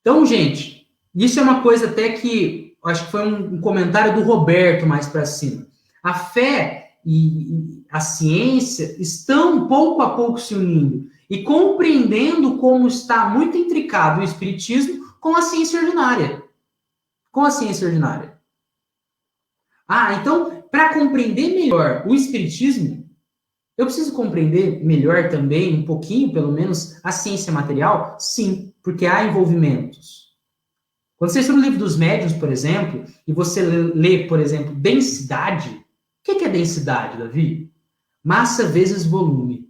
Speaker 1: Então, gente, isso é uma coisa até que, acho que foi um comentário do Roberto mais para cima. A fé e a ciência estão pouco a pouco se unindo e compreendendo como está muito intricado o espiritismo com a ciência ordinária. Com a ciência ordinária. Então, para compreender melhor o espiritismo, eu preciso compreender melhor também, um pouquinho, pelo menos, a ciência material? Sim, porque há envolvimentos. Quando você estuda o livro dos médiuns, por exemplo, e você lê, por exemplo, densidade, o que é densidade, Davi? Massa vezes volume.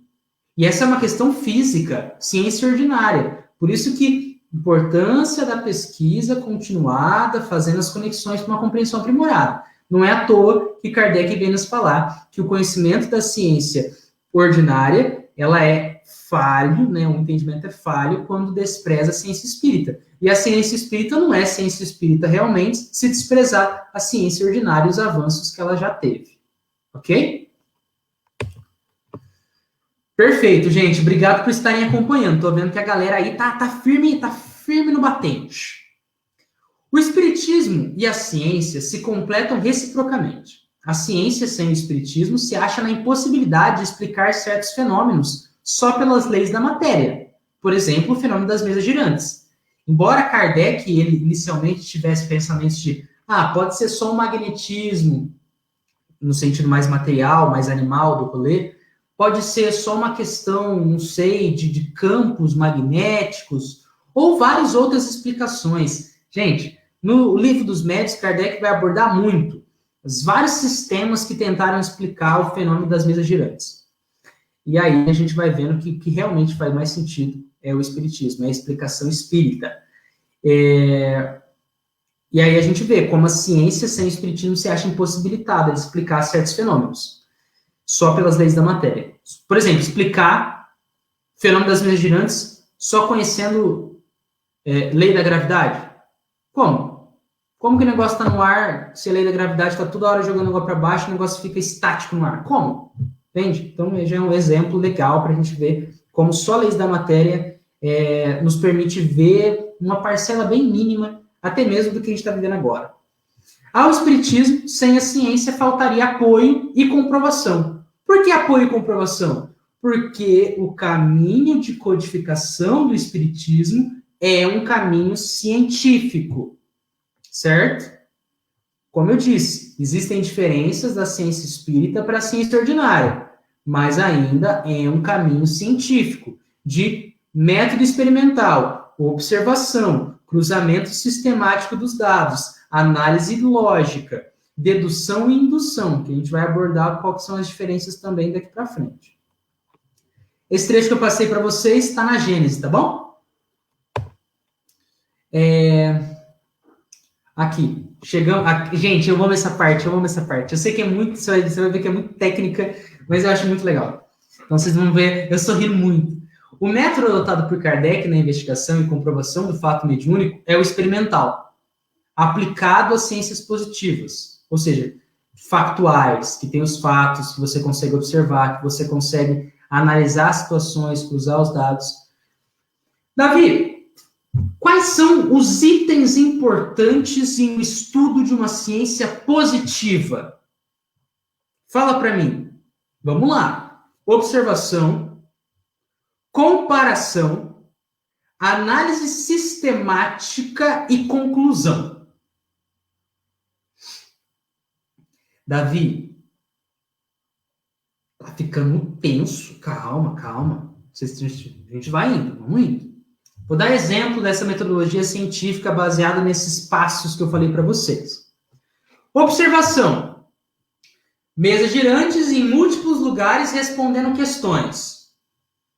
Speaker 1: E essa é uma questão física, ciência ordinária. Por isso que a importância da pesquisa continuada, fazendo as conexões para uma compreensão aprimorada. Não é à toa que Kardec vem nos falar que o conhecimento da ciência ordinária, ela é falho, né? O entendimento é falho quando despreza a ciência espírita. E a ciência espírita não é ciência espírita realmente se desprezar a ciência ordinária e os avanços que ela já teve. Ok? Perfeito, gente. Obrigado por estarem acompanhando. Tô vendo que a galera aí tá firme no batente. O espiritismo e a ciência se completam reciprocamente. A ciência sem o espiritismo se acha na impossibilidade de explicar certos fenômenos só pelas leis da matéria. Por exemplo, o fenômeno das mesas girantes. Embora Kardec, ele inicialmente tivesse pensamentos de pode ser só um magnetismo, no sentido mais material, mais animal do rolê, pode ser só uma questão, não sei, de campos magnéticos, ou várias outras explicações. Gente, no livro dos médiuns, Kardec vai abordar muito os vários sistemas que tentaram explicar o fenômeno das mesas girantes. E aí a gente vai vendo que realmente faz mais sentido o espiritismo, é a explicação espírita. E aí a gente vê como a ciência sem o espiritismo se acha impossibilitada de explicar certos fenômenos, só pelas leis da matéria. Por exemplo, explicar o fenômeno das mesas girantes só conhecendo lei da gravidade. Como? Como que o negócio está no ar, se a lei da gravidade está toda hora jogando água para baixo, o negócio fica estático no ar? Como? Entende? Então, já é um exemplo legal para a gente ver como só leis da matéria nos permite ver uma parcela bem mínima, até mesmo do que a gente está vivendo agora. Ao espiritismo, sem a ciência, faltaria apoio e comprovação. Por que apoio e comprovação? Porque o caminho de codificação do espiritismo é um caminho científico, certo? Como eu disse, existem diferenças da ciência espírita para a ciência ordinária, mas ainda é um caminho científico, de método experimental, observação, cruzamento sistemático dos dados, análise lógica, dedução e indução, que a gente vai abordar quais são as diferenças também daqui para frente. Esse trecho que eu passei para vocês está na Gênesis, tá bom? Aqui, chegamos. Gente, eu amo essa parte. Eu sei que é muito. Você vai ver que é muito técnica, mas eu acho muito legal. Então vocês vão ver, eu sorrindo muito. O método adotado por Kardec na investigação e comprovação do fato mediúnico é o experimental, aplicado às ciências positivas, ou seja, factuais, que tem os fatos, que você consegue observar, que você consegue analisar situações, cruzar os dados. Davi, quais são os itens importantes em um estudo de uma ciência positiva? Fala para mim. Vamos lá. Observação, comparação, análise sistemática e conclusão. Davi, tá ficando tenso. Calma. A gente vai indo, vamos indo. Vou dar exemplo dessa metodologia científica baseada nesses passos que eu falei para vocês. Observação. Mesas girantes em múltiplos lugares respondendo questões.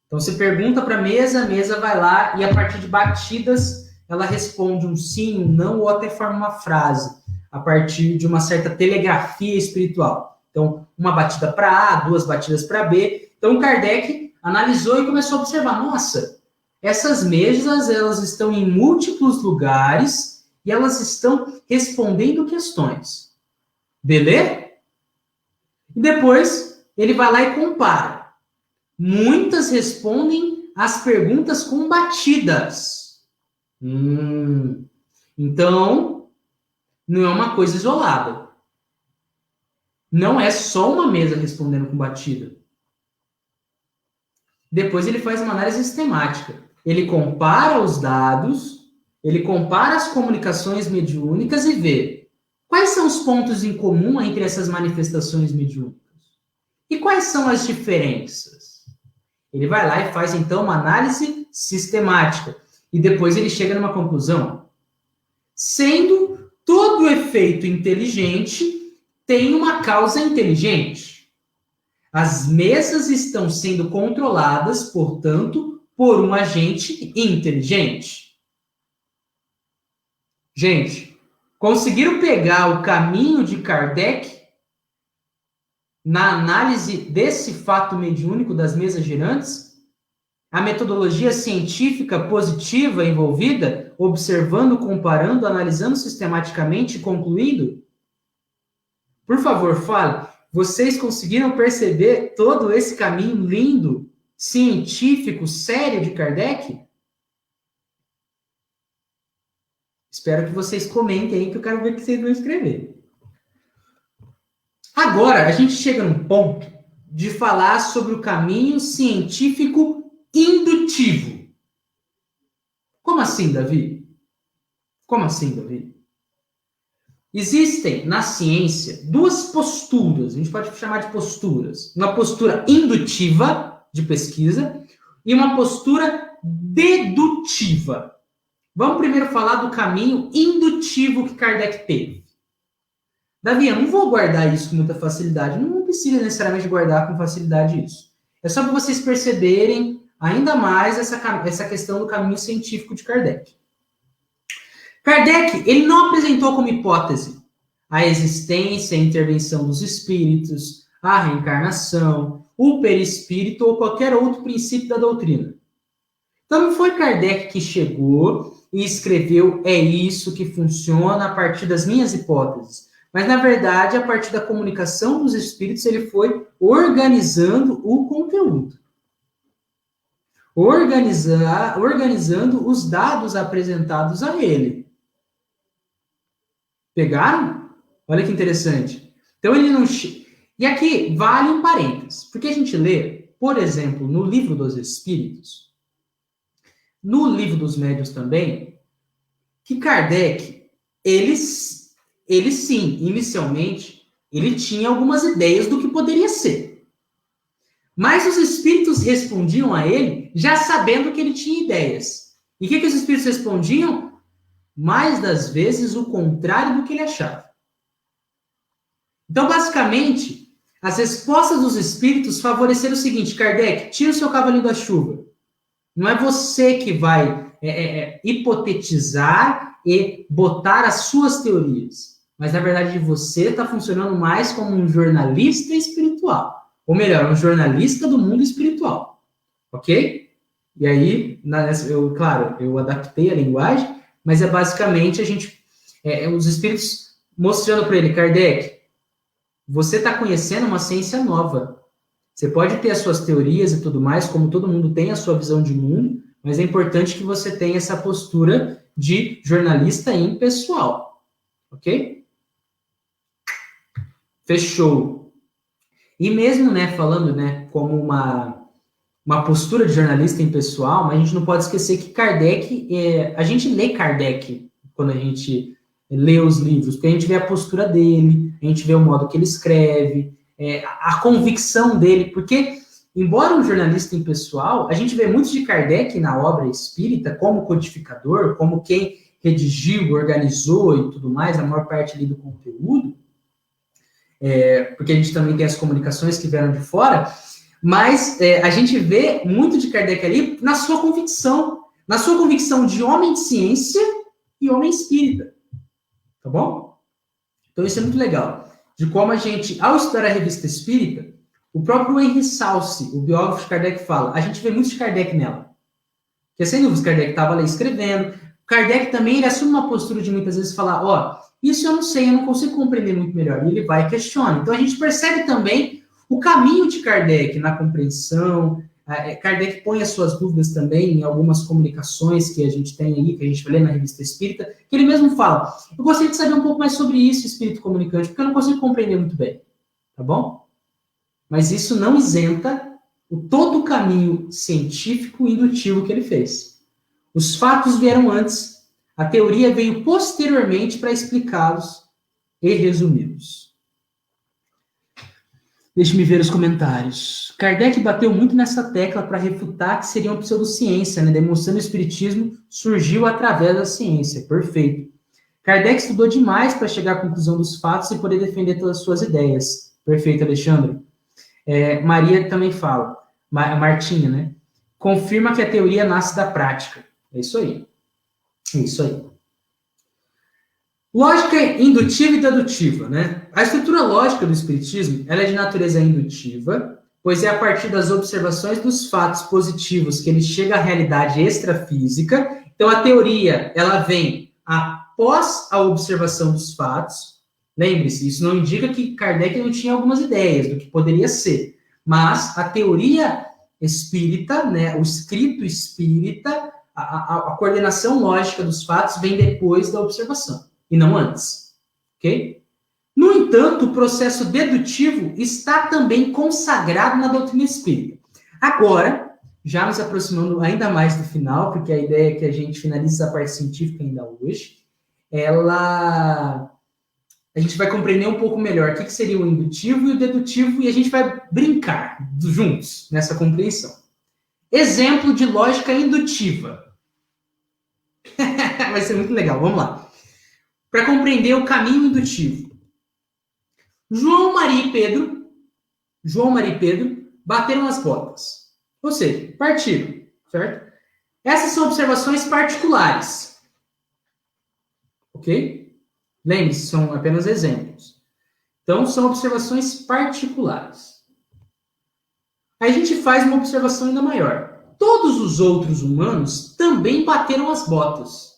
Speaker 1: Então, você pergunta para a mesa vai lá e a partir de batidas, ela responde um sim, um não, ou até forma uma frase, a partir de uma certa telegrafia espiritual. Então, uma batida para A, duas batidas para B. Então, Kardec analisou e começou a observar, nossa, essas mesas, elas estão em múltiplos lugares e elas estão respondendo questões. Beleza? E depois, ele vai lá e compara. Muitas respondem as perguntas com batidas. Então, não é uma coisa isolada. Não é só uma mesa respondendo com batida. Depois ele faz uma análise sistemática. Ele compara os dados, ele compara as comunicações mediúnicas e vê quais são os pontos em comum entre essas manifestações mediúnicas. E quais são as diferenças? Ele vai lá e faz, então, uma análise sistemática. E depois ele chega numa conclusão. Sendo todo efeito inteligente, tem uma causa inteligente. As mesas estão sendo controladas, portanto, por um agente inteligente. Gente, conseguiram pegar o caminho de Kardec na análise desse fato mediúnico das mesas girantes? A metodologia científica positiva envolvida, observando, comparando, analisando sistematicamente e concluindo? Por favor, fale. Vocês conseguiram perceber todo esse caminho lindo, científico, sério de Kardec? Espero que vocês comentem aí, que eu quero ver o que vocês vão escrever. Agora, a gente chega num ponto de falar sobre o caminho científico indutivo. Como assim, Davi? Como assim, Davi? Existem, na ciência, duas posturas, a gente pode chamar de posturas. Uma postura indutiva, de pesquisa, e uma postura dedutiva. Vamos primeiro falar do caminho indutivo que Kardec teve. Davi, eu não vou guardar isso com muita facilidade, não precisa necessariamente guardar com facilidade isso. É só para vocês perceberem ainda mais essa questão do caminho científico de Kardec. Kardec, ele não apresentou como hipótese a existência e a intervenção dos espíritos, a reencarnação, o perispírito ou qualquer outro princípio da doutrina. Então, não foi Kardec que chegou e escreveu é isso que funciona a partir das minhas hipóteses. Mas, na verdade, a partir da comunicação dos espíritos, ele foi organizando o conteúdo. Organizando os dados apresentados a ele. Pegaram? Olha que interessante. Então, ele não... E aqui, vale um parênteses. Porque a gente lê, por exemplo, no Livro dos Espíritos, no Livro dos Médiuns também, que Kardec, ele sim, inicialmente, ele tinha algumas ideias do que poderia ser. Mas os espíritos respondiam a ele já sabendo que ele tinha ideias. E o que os espíritos respondiam? Mais das vezes o contrário do que ele achava. Então, basicamente, as respostas dos espíritos favoreceram o seguinte: Kardec, tira o seu cavalinho da chuva. Não é você que vai hipotetizar e botar as suas teorias. Mas, na verdade, você está funcionando mais como um jornalista espiritual. Ou melhor, um jornalista do mundo espiritual. Ok? E aí, claro, eu adaptei a linguagem, mas é basicamente os espíritos mostrando para ele, Kardec, você está conhecendo uma ciência nova. Você pode ter as suas teorias e tudo mais, como todo mundo tem a sua visão de mundo, mas é importante que você tenha essa postura de jornalista impessoal. Ok? Fechou. E mesmo, né, falando, né, como uma postura de jornalista impessoal, mas a gente não pode esquecer que Kardec, a gente lê Kardec quando a gente lê os livros, porque a gente vê a postura dele, a gente vê o modo que ele escreve, a convicção dele, porque, embora um jornalista impessoal, a gente vê muito de Kardec na obra espírita como codificador, como quem redigiu, organizou e tudo mais, a maior parte ali do conteúdo, porque a gente também tem as comunicações que vieram de fora, mas a gente vê muito de Kardec ali na sua convicção de homem de ciência e homem espírita. Tá bom? Então isso é muito legal. De como a gente, ao estudar a revista espírita, o próprio Henry Salce, o biógrafo de Kardec, fala, a gente vê muito de Kardec nela. Porque sem dúvida, Kardec estava lá escrevendo. Kardec também ele assume uma postura de muitas vezes falar, isso eu não sei, eu não consigo compreender muito melhor. E ele vai e questiona. Então a gente percebe também o caminho de Kardec na compreensão. Kardec põe as suas dúvidas também em algumas comunicações que a gente tem aí, que a gente lê na revista espírita, que ele mesmo fala, eu gostaria de saber um pouco mais sobre isso, espírito comunicante, porque eu não consigo compreender muito bem. Tá bom? Mas isso não isenta todo o caminho científico e indutivo que ele fez. Os fatos vieram antes, a teoria veio posteriormente para explicá-los e resumi-los. Deixe-me ver os comentários. Kardec bateu muito nessa tecla para refutar que seria uma pseudociência, né? Demonstrando que o espiritismo surgiu através da ciência. Perfeito. Kardec estudou demais para chegar à conclusão dos fatos e poder defender todas as suas ideias. Perfeito, Alexandre. Maria também fala, Martinha, né? Confirma que a teoria nasce da prática. É isso aí. É isso aí. Lógica indutiva e dedutiva, né? A estrutura lógica do espiritismo, ela é de natureza indutiva, pois é a partir das observações dos fatos positivos que ele chega à realidade extrafísica. Então, a teoria, ela vem após a observação dos fatos. Lembre-se, isso não indica que Kardec não tinha algumas ideias do que poderia ser, mas a teoria espírita, né, o escrito espírita, a coordenação lógica dos fatos vem depois da observação, e não antes. Ok? No entanto, o processo dedutivo está também consagrado na doutrina espírita. Agora, já nos aproximando ainda mais do final, porque a ideia é que a gente finalize a parte científica ainda hoje, a gente vai compreender um pouco melhor o que seria o indutivo e o dedutivo, e a gente vai brincar juntos nessa compreensão. Exemplo de lógica indutiva. Vai ser muito legal, vamos lá. Para compreender o caminho indutivo. João, Maria e Pedro bateram as botas. Ou seja, partiram, certo? Essas são observações particulares. Ok? Lembre-se, são apenas exemplos. Então, são observações particulares. Aí a gente faz uma observação ainda maior. Todos os outros humanos também bateram as botas.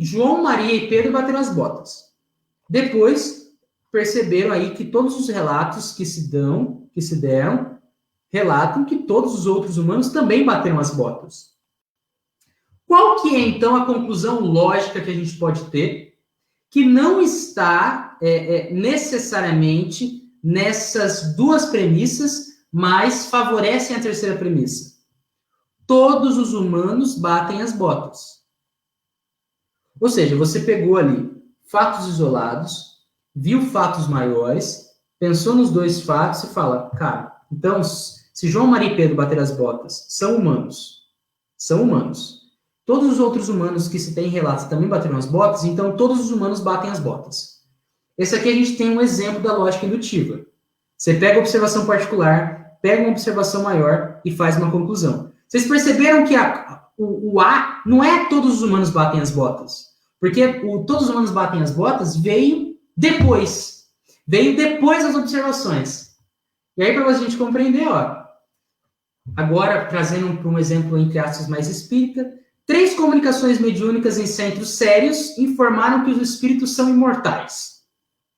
Speaker 1: João, Maria e Pedro bateram as botas. Depois, perceberam aí que todos os relatos que se deram, relatam que todos os outros humanos também bateram as botas. Qual que é, então, a conclusão lógica que a gente pode ter que não está necessariamente nessas duas premissas, mas favorecem a terceira premissa? Todos os humanos batem as botas. Ou seja, você pegou ali fatos isolados, viu fatos maiores, pensou nos dois fatos e fala, cara, então, se João, Maria e Pedro bateram as botas, são humanos. São humanos. Todos os outros humanos que se tem relatos também bateram as botas, então todos os humanos batem as botas. Esse aqui a gente tem um exemplo da lógica indutiva. Você pega a observação particular, pega uma observação maior e faz uma conclusão. Vocês perceberam que o A não é todos os humanos batem as botas. Porque todos os humanos batem as botas veio depois. Veio depois das observações. E aí, para a gente compreender, Agora, trazendo para um exemplo, entre aspas, mais espírita, 3 comunicações mediúnicas em centros sérios informaram que os espíritos são imortais.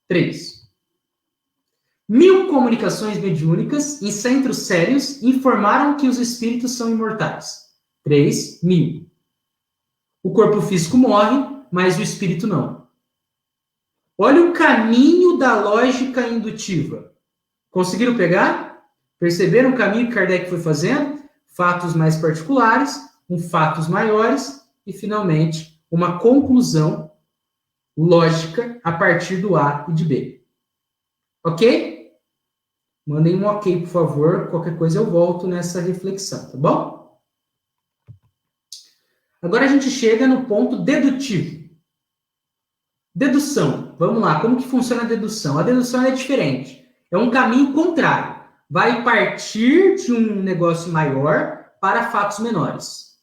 Speaker 1: 3. 1000 comunicações mediúnicas em centros sérios informaram que os espíritos são imortais. 3.000. O corpo físico morre, mas o espírito não. Olha o caminho da lógica indutiva. Conseguiram pegar? Perceberam o caminho que Kardec foi fazendo? Fatos mais particulares, fatos maiores e, finalmente, uma conclusão lógica a partir do A e de B. Ok? Mandem um ok, por favor. Qualquer coisa eu volto nessa reflexão, tá bom? Agora a gente chega no ponto dedutivo. Dedução. Vamos lá, como que funciona a dedução? A dedução é diferente. É um caminho contrário. Vai partir de um negócio maior para fatos menores.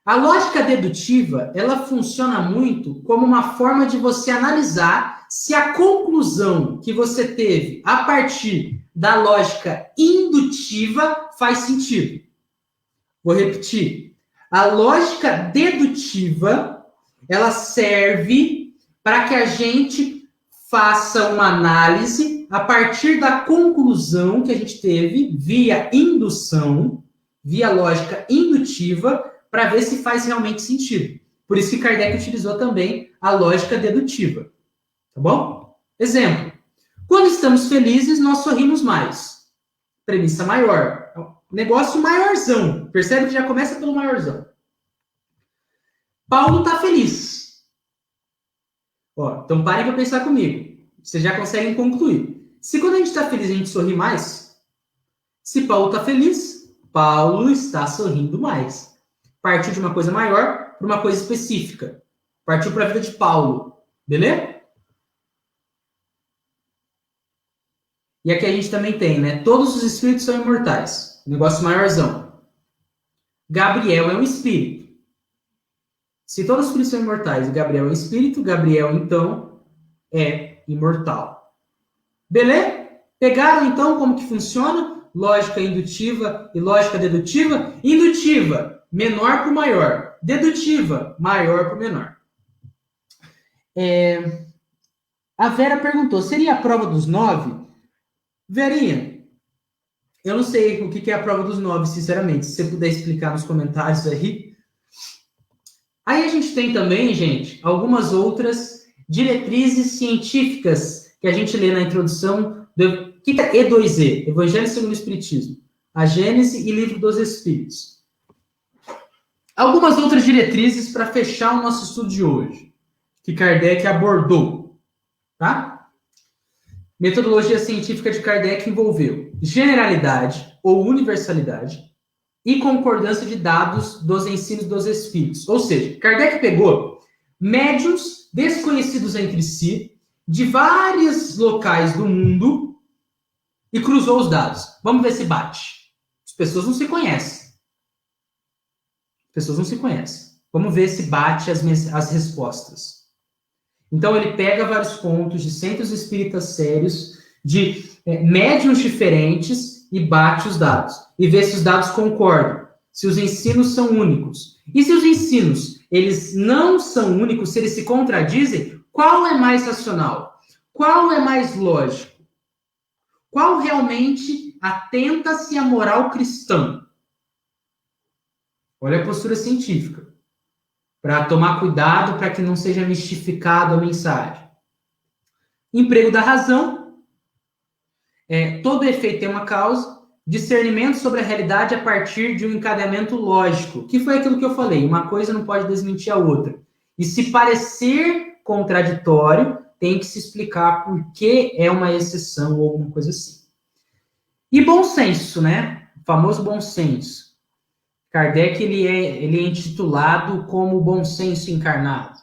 Speaker 1: A lógica dedutiva, ela funciona muito como uma forma de você analisar se a conclusão que você teve a partir da lógica indutiva faz sentido. Vou repetir. A lógica dedutiva, ela serve para que a gente faça uma análise a partir da conclusão que a gente teve via indução, via lógica indutiva, para ver se faz realmente sentido. Por isso que Kardec utilizou também a lógica dedutiva. Tá bom? Exemplo. Quando estamos felizes, nós sorrimos mais. Premissa maior. Negócio maiorzão. Percebe que já começa pelo maiorzão. Paulo está feliz. Ó, então parem para pensar comigo. Vocês já conseguem concluir. Se quando a gente está feliz, a gente sorri mais, se Paulo está feliz, Paulo está sorrindo mais. Partiu de uma coisa maior para uma coisa específica. Partiu para a vida de Paulo. Beleza? E aqui a gente também tem, né? Todos os espíritos são imortais. Negócio maiorzão. Gabriel é um espírito. Se todos os espíritos são imortais e Gabriel é um espírito, Gabriel, então, é imortal. Beleza? Pegaram, então, como que funciona? Lógica indutiva e lógica dedutiva. Indutiva, menor para o maior. Dedutiva, maior para o menor. A Vera perguntou, seria a prova dos 9? Verinha, eu não sei o que é a prova dos 9, sinceramente. Se você puder explicar nos comentários aí. Aí a gente tem também, gente, algumas outras diretrizes científicas que a gente lê na introdução. O que é E2E? Evangelho segundo o Espiritismo. A Gênese e Livro dos Espíritos. Algumas outras diretrizes para fechar o nosso estudo de hoje, que Kardec abordou. Tá? Metodologia científica de Kardec envolveu generalidade ou universalidade e concordância de dados dos ensinos dos espíritos. Ou seja, Kardec pegou médiuns desconhecidos entre si, de vários locais do mundo, e cruzou os dados. Vamos ver se bate. As pessoas não se conhecem. Vamos ver se bate as respostas. Então, ele pega vários pontos de centros espíritas sérios, de médiuns diferentes, e bate os dados. E vê se os dados concordam, se os ensinos são únicos. E se os ensinos eles não são únicos, se eles se contradizem, qual é mais racional? Qual é mais lógico? Qual realmente atenta-se à moral cristã? Olha a postura científica. Para tomar cuidado para que não seja mistificado a mensagem. Emprego da razão. Todo efeito tem uma causa. Discernimento sobre a realidade a partir de um encadeamento lógico. Que foi aquilo que eu falei. Uma coisa não pode desmentir a outra. E se parecer contraditório, tem que se explicar por que é uma exceção ou alguma coisa assim. E bom senso, né? O famoso bom senso. Kardec ele é intitulado como bom senso encarnado.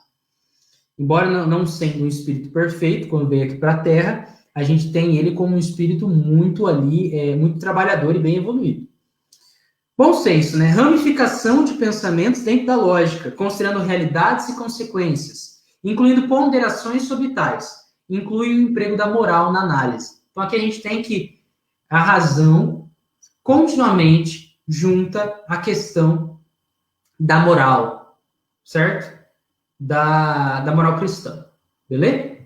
Speaker 1: Embora não sendo um espírito perfeito, quando veio aqui para a Terra, a gente tem ele como um espírito muito muito trabalhador e bem evoluído. Bom senso, né? Ramificação de pensamentos dentro da lógica, considerando realidades e consequências, incluindo ponderações sobre tais. Inclui o emprego da moral na análise. Então aqui a gente tem que a razão continuamente junta a questão da moral, certo? Da moral cristã, beleza?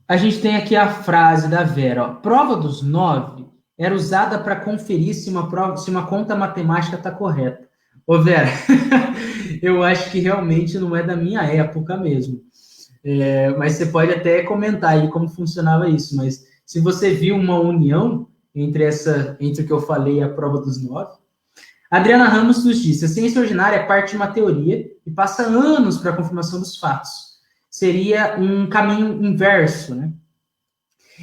Speaker 1: A gente tem aqui a frase da Vera, ó, prova dos 9 era usada para conferir se uma conta matemática está correta. Ô, Vera, eu acho que realmente não é da minha época mesmo. Mas você pode até comentar aí como funcionava isso, mas se você viu uma união entre o que eu falei e a prova dos 9, Adriana Ramos nos disse, a ciência ordinária parte de uma teoria e passa anos para a confirmação dos fatos. Seria um caminho inverso, né?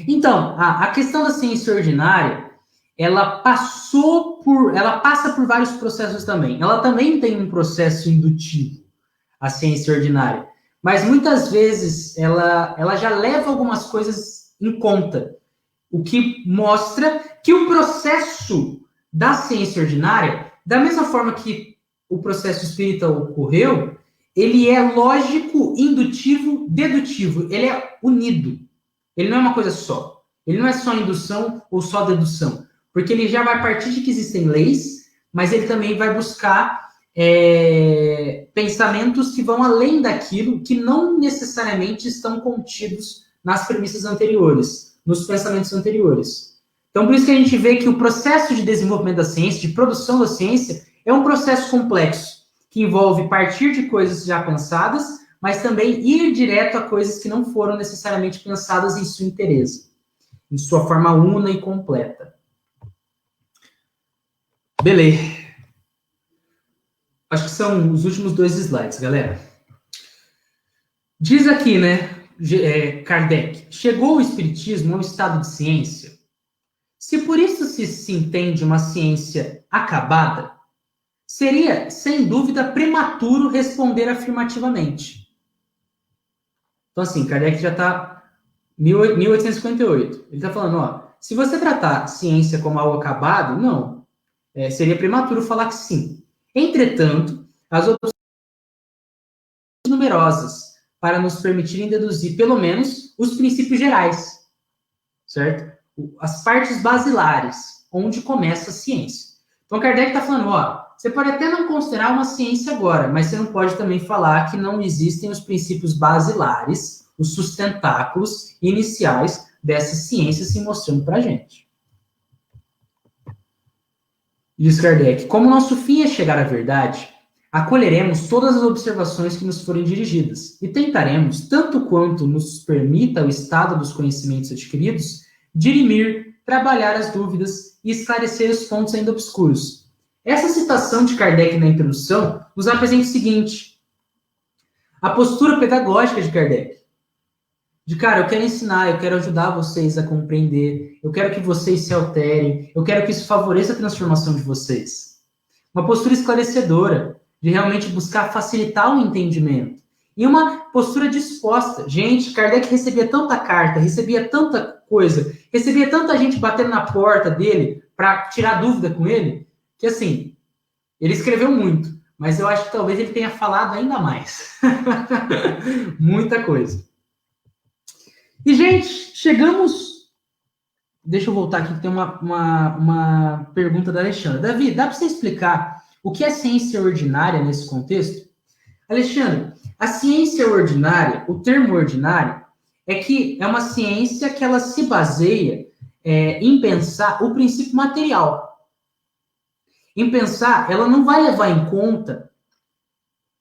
Speaker 1: Então, a questão da ciência ordinária, ela passa por vários processos também. Ela também tem um processo indutivo, a ciência ordinária. Mas muitas vezes ela já leva algumas coisas em conta, o que mostra que o processo da ciência ordinária, da mesma forma que o processo espírita ocorreu, ele é lógico, indutivo, dedutivo, ele é unido. Ele não é uma coisa só. Ele não é só indução ou só dedução, porque ele já vai partir de que existem leis, mas ele também vai buscar pensamentos que vão além daquilo, que não necessariamente estão contidos nas premissas anteriores, nos pensamentos anteriores. Então, por isso que a gente vê que o processo de desenvolvimento da ciência, de produção da ciência, é um processo complexo, que envolve partir de coisas já pensadas, mas também ir direto a coisas que não foram necessariamente pensadas em sua inteireza, em sua forma una e completa. Beleza. Acho que são os últimos 2 slides, galera. Diz aqui, né, Kardec, chegou o espiritismo a um estado de ciência? Se por isso se entende uma ciência acabada, seria, sem dúvida, prematuro responder afirmativamente. Então, assim, Kardec já está 1858. Ele está falando, ó, se você tratar ciência como algo acabado, não. Seria prematuro falar que sim. Entretanto, as opções são numerosas para nos permitirem deduzir, pelo menos, os princípios gerais, certo? As partes basilares, onde começa a ciência. Então, Kardec está falando, ó, você pode até não considerar uma ciência agora, mas você não pode também falar que não existem os princípios basilares, os sustentáculos iniciais dessa ciência se mostrando para a gente. Diz Kardec, como nosso fim é chegar à verdade, acolheremos todas as observações que nos forem dirigidas e tentaremos, tanto quanto nos permita o estado dos conhecimentos adquiridos, dirimir, trabalhar as dúvidas e esclarecer os pontos ainda obscuros. Essa citação de Kardec na introdução nos apresenta o seguinte, a postura pedagógica de Kardec. De, cara, eu quero ensinar, eu quero ajudar vocês a compreender, eu quero que vocês se alterem, eu quero que isso favoreça a transformação de vocês. Uma postura esclarecedora, de realmente buscar facilitar o entendimento. E uma postura disposta. Gente, Kardec recebia tanta carta, recebia tanta coisa, recebia tanta gente batendo na porta dele para tirar dúvida com ele, que assim, ele escreveu muito, mas eu acho que talvez ele tenha falado ainda mais. Muita coisa. E, gente, chegamos... Deixa eu voltar aqui, que tem uma pergunta da Alexandra. Davi, dá para você explicar o que é ciência ordinária nesse contexto? Alexandre, a ciência ordinária, o termo ordinário, é que é uma ciência que ela se baseia em pensar o princípio material. Em pensar, ela não vai levar em conta...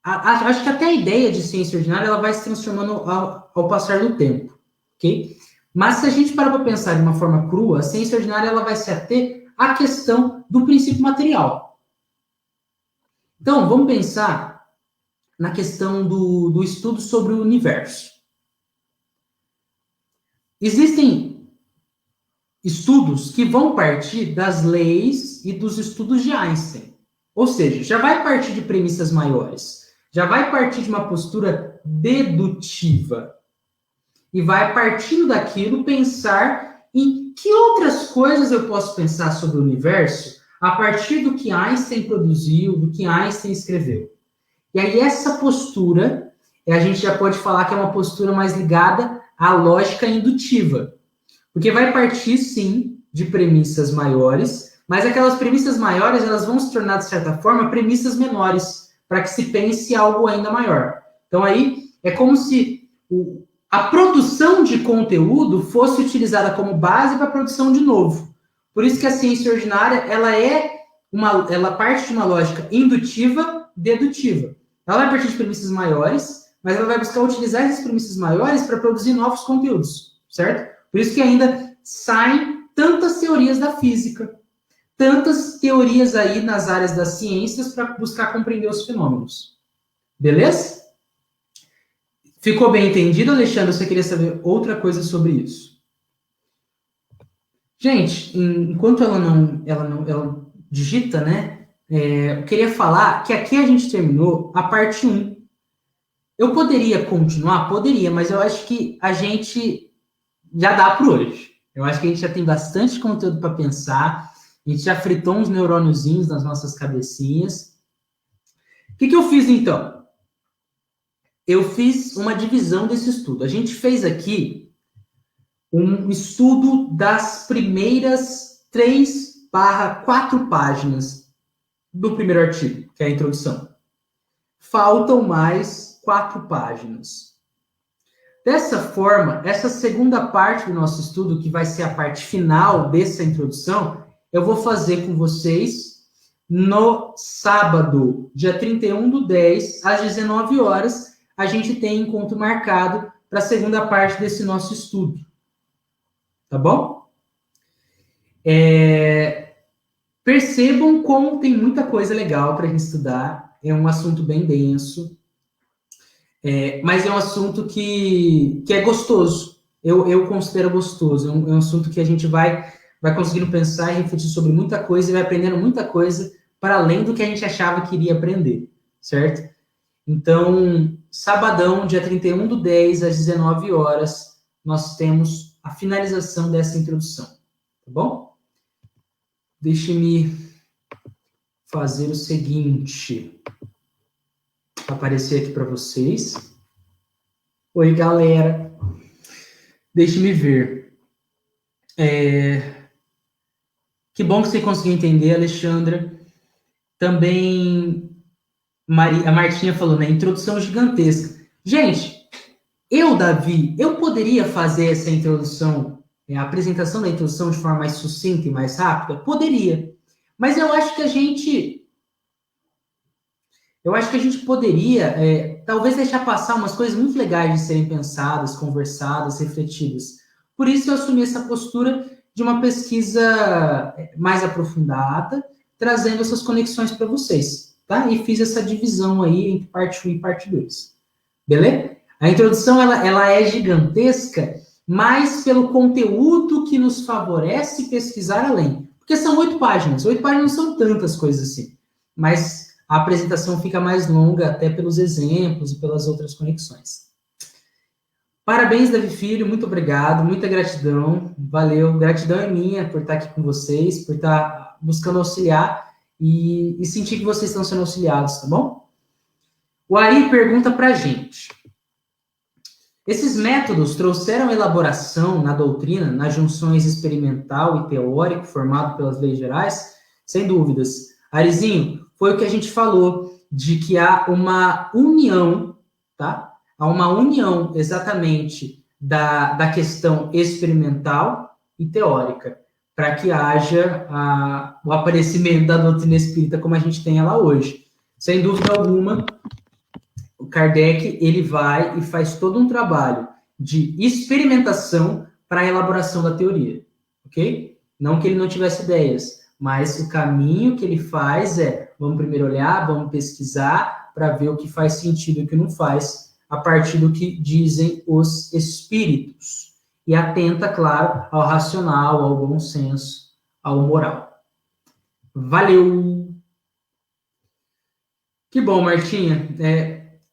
Speaker 1: Acho que até a ideia de ciência ordinária ela vai se transformando ao passar do tempo. Okay? Mas se a gente parar para pensar de uma forma crua, a ciência ordinária ela vai se ater à questão do princípio material. Então, vamos pensar na questão do estudo sobre o universo. Existem estudos que vão partir das leis e dos estudos de Einstein. Ou seja, já vai partir de premissas maiores. Já vai partir de uma postura dedutiva. E vai, partindo daquilo, pensar em que outras coisas eu posso pensar sobre o universo a partir do que Einstein produziu, do que Einstein escreveu. E aí essa postura, a gente já pode falar que é uma postura mais ligada à lógica indutiva. Porque vai partir, sim, de premissas maiores, mas aquelas premissas maiores, elas vão se tornar, de certa forma, premissas menores, para que se pense algo ainda maior. Então, aí, é como se a produção de conteúdo fosse utilizada como base para a produção de novo. Por isso que a ciência ordinária, ela parte de uma lógica indutiva, dedutiva. Ela vai partir de premissas maiores, mas ela vai buscar utilizar essas premissas maiores para produzir novos conteúdos, certo? Por isso que ainda saem tantas teorias da física, tantas teorias aí nas áreas das ciências para buscar compreender os fenômenos. Beleza? Ficou bem entendido, Alexandre? Você queria saber outra coisa sobre isso? Gente, enquanto ela digita, né? Eu queria falar que aqui a gente terminou a parte 1. Eu poderia continuar? Poderia, mas eu acho que a gente já dá por hoje. Eu acho que a gente já tem bastante conteúdo para pensar. A gente já fritou uns neurôniozinhos nas nossas cabecinhas. O que eu fiz, então? Eu fiz uma divisão desse estudo. A gente fez aqui um estudo das primeiras 3/4 páginas do primeiro artigo, que é a introdução. Faltam mais 4 páginas. Dessa forma, essa segunda parte do nosso estudo, que vai ser a parte final dessa introdução, eu vou fazer com vocês no sábado, dia 31/10, às 19 horas, a gente tem encontro marcado para a segunda parte desse nosso estudo. Tá bom? Percebam como tem muita coisa legal para a gente estudar. É um assunto bem denso, mas é um assunto que é gostoso. Eu considero gostoso. É um assunto que a gente vai conseguindo pensar e refletir sobre muita coisa e vai aprendendo muita coisa para além do que a gente achava que iria aprender, certo? Então, sabadão, dia 31/10, às 19 horas, nós temos a finalização dessa introdução, tá bom? Deixe-me fazer o seguinte, aparecer aqui para vocês. Oi, galera. Deixe-me ver. Que bom que você conseguiu entender, Alexandra. Também a Martinha falou, né? Introdução gigantesca. Gente, Davi, eu poderia fazer essa introdução, a apresentação da introdução de forma mais sucinta e mais rápida? Poderia. Mas eu acho que a gente poderia, talvez, deixar passar umas coisas muito legais de serem pensadas, conversadas, refletidas. Por isso eu assumi essa postura de uma pesquisa mais aprofundada, trazendo essas conexões para vocês. Tá? E fiz essa divisão aí entre parte 1 e parte 2. Beleza? A introdução, ela é gigantesca, mas pelo conteúdo que nos favorece pesquisar além. Porque são 8 páginas. 8 páginas não são tantas coisas assim. Mas a apresentação fica mais longa, até pelos exemplos e pelas outras conexões. Parabéns, Davi Filho. Muito obrigado. Muita gratidão. Valeu. Gratidão é minha por estar aqui com vocês, por estar buscando auxiliar e sentir que vocês estão sendo auxiliados, tá bom? O Ari pergunta pra gente. Esses métodos trouxeram elaboração na doutrina, nas junções experimental e teórico formado pelas leis gerais? Sem dúvidas. Arizinho, foi o que a gente falou, de que há uma união, tá? Há uma união, exatamente, da questão experimental e teórica, para que haja o aparecimento da doutrina espírita como a gente tem ela hoje. Sem dúvida alguma, o Kardec, ele vai e faz todo um trabalho de experimentação para a elaboração da teoria, ok? Não que ele não tivesse ideias, mas o caminho que ele faz vamos primeiro olhar, vamos pesquisar para ver o que faz sentido e o que não faz, a partir do que dizem os espíritos. E atenta, claro, ao racional, ao bom senso, ao moral. Valeu! Que bom, Martinha.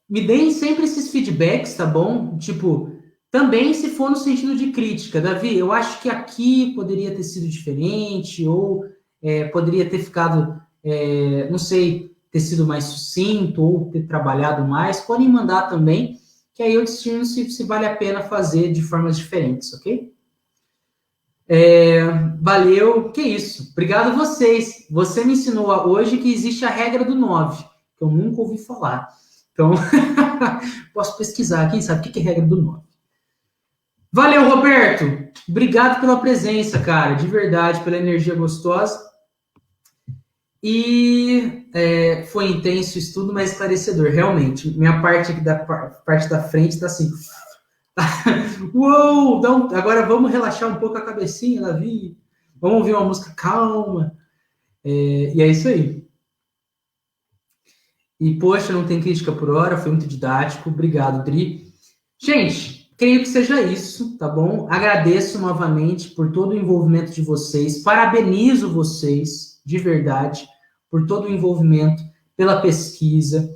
Speaker 1: Me deem sempre esses feedbacks, tá bom? Tipo, também se for no sentido de crítica. Davi, eu acho que aqui poderia ter sido diferente, ou poderia ter ficado, não sei, ter sido mais sucinto, ou ter trabalhado mais. Podem mandar também, que aí eu discerno se vale a pena fazer de formas diferentes, ok? Valeu, que isso. Obrigado a vocês. Você me ensinou hoje que existe a regra do 9, que eu nunca ouvi falar. Então, posso pesquisar, quem sabe o que é a regra do 9. Valeu, Roberto. Obrigado pela presença, cara, de verdade, pela energia gostosa. E foi intenso o estudo, mas esclarecedor, realmente. Minha parte aqui parte da frente está assim. Uou! Então, agora vamos relaxar um pouco a cabecinha, Davi. Vamos ouvir uma música calma. E é isso aí. E, poxa, não tem crítica por hora, foi muito didático. Obrigado, Dri. Gente, creio que seja isso, tá bom? Agradeço novamente por todo o envolvimento de vocês. Parabenizo vocês, de verdade, por todo o envolvimento, pela pesquisa.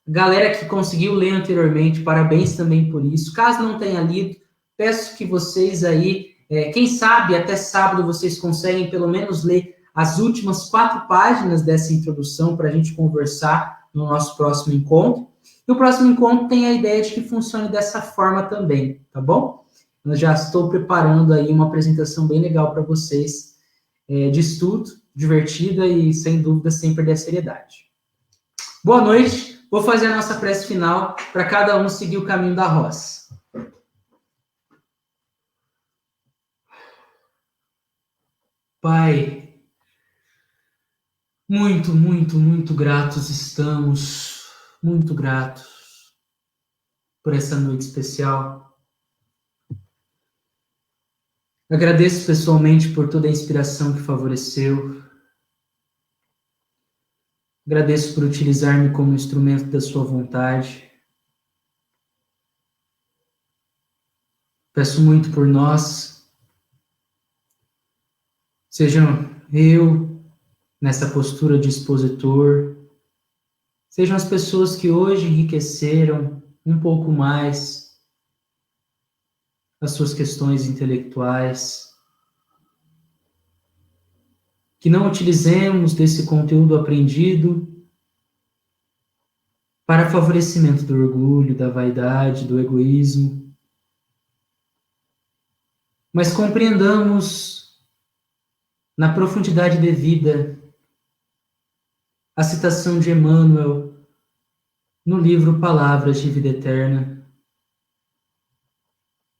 Speaker 1: Galera que conseguiu ler anteriormente, parabéns também por isso. Caso não tenha lido, peço que vocês aí, quem sabe até sábado vocês conseguem pelo menos ler as últimas 4 páginas dessa introdução para a gente conversar no nosso próximo encontro. E o próximo encontro tem a ideia de que funcione dessa forma também, tá bom? Eu já estou preparando aí uma apresentação bem legal para vocês, de estudo, divertida e, sem dúvida, sem perder a seriedade. Boa noite. Vou fazer a nossa prece final para cada um seguir o caminho da roça. Pai, muito, muito, muito gratos estamos, muito gratos por essa noite especial. Agradeço pessoalmente por toda a inspiração que favoreceu. Agradeço por utilizar-me como instrumento da sua vontade. Peço muito por nós. Sejam eu, nessa postura de expositor, sejam as pessoas que hoje enriqueceram um pouco mais as suas questões intelectuais, que não utilizemos desse conteúdo aprendido para favorecimento do orgulho, da vaidade, do egoísmo, mas compreendamos na profundidade devida a citação de Emmanuel no livro Palavras de Vida Eterna,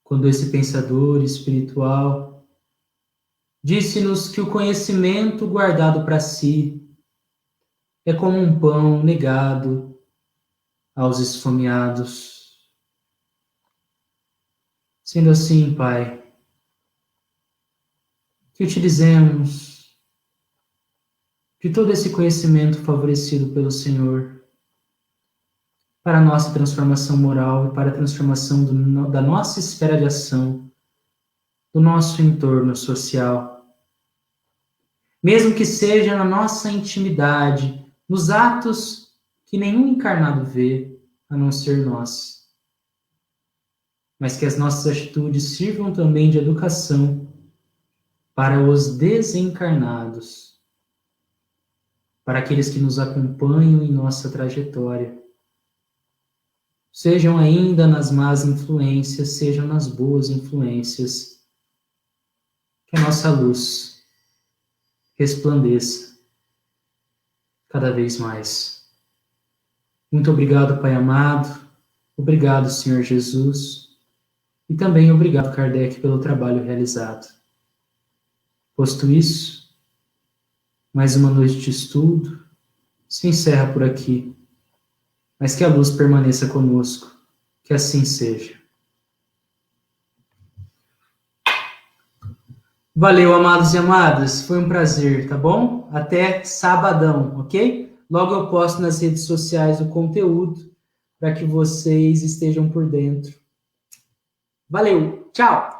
Speaker 1: quando esse pensador espiritual disse-nos que o conhecimento guardado para si é como um pão negado aos esfomeados. Sendo assim, Pai, que utilizemos de todo esse conhecimento favorecido pelo Senhor para a nossa transformação moral e para a transformação da nossa esfera de ação, do nosso entorno social. Mesmo que seja na nossa intimidade, nos atos que nenhum encarnado vê, a não ser nós. Mas que as nossas atitudes sirvam também de educação para os desencarnados, para aqueles que nos acompanham em nossa trajetória. Sejam ainda nas más influências, sejam nas boas influências, que a nossa luz resplandeça cada vez mais. Muito obrigado, Pai amado. Obrigado, Senhor Jesus. E também obrigado, Kardec, pelo trabalho realizado. Posto isso, mais uma noite de estudo se encerra por aqui. Mas que a luz permaneça conosco. Que assim seja. Valeu, amados e amadas. Foi um prazer, tá bom? Até sabadão, ok? Logo eu posto nas redes sociais o conteúdo para que vocês estejam por dentro. Valeu, tchau!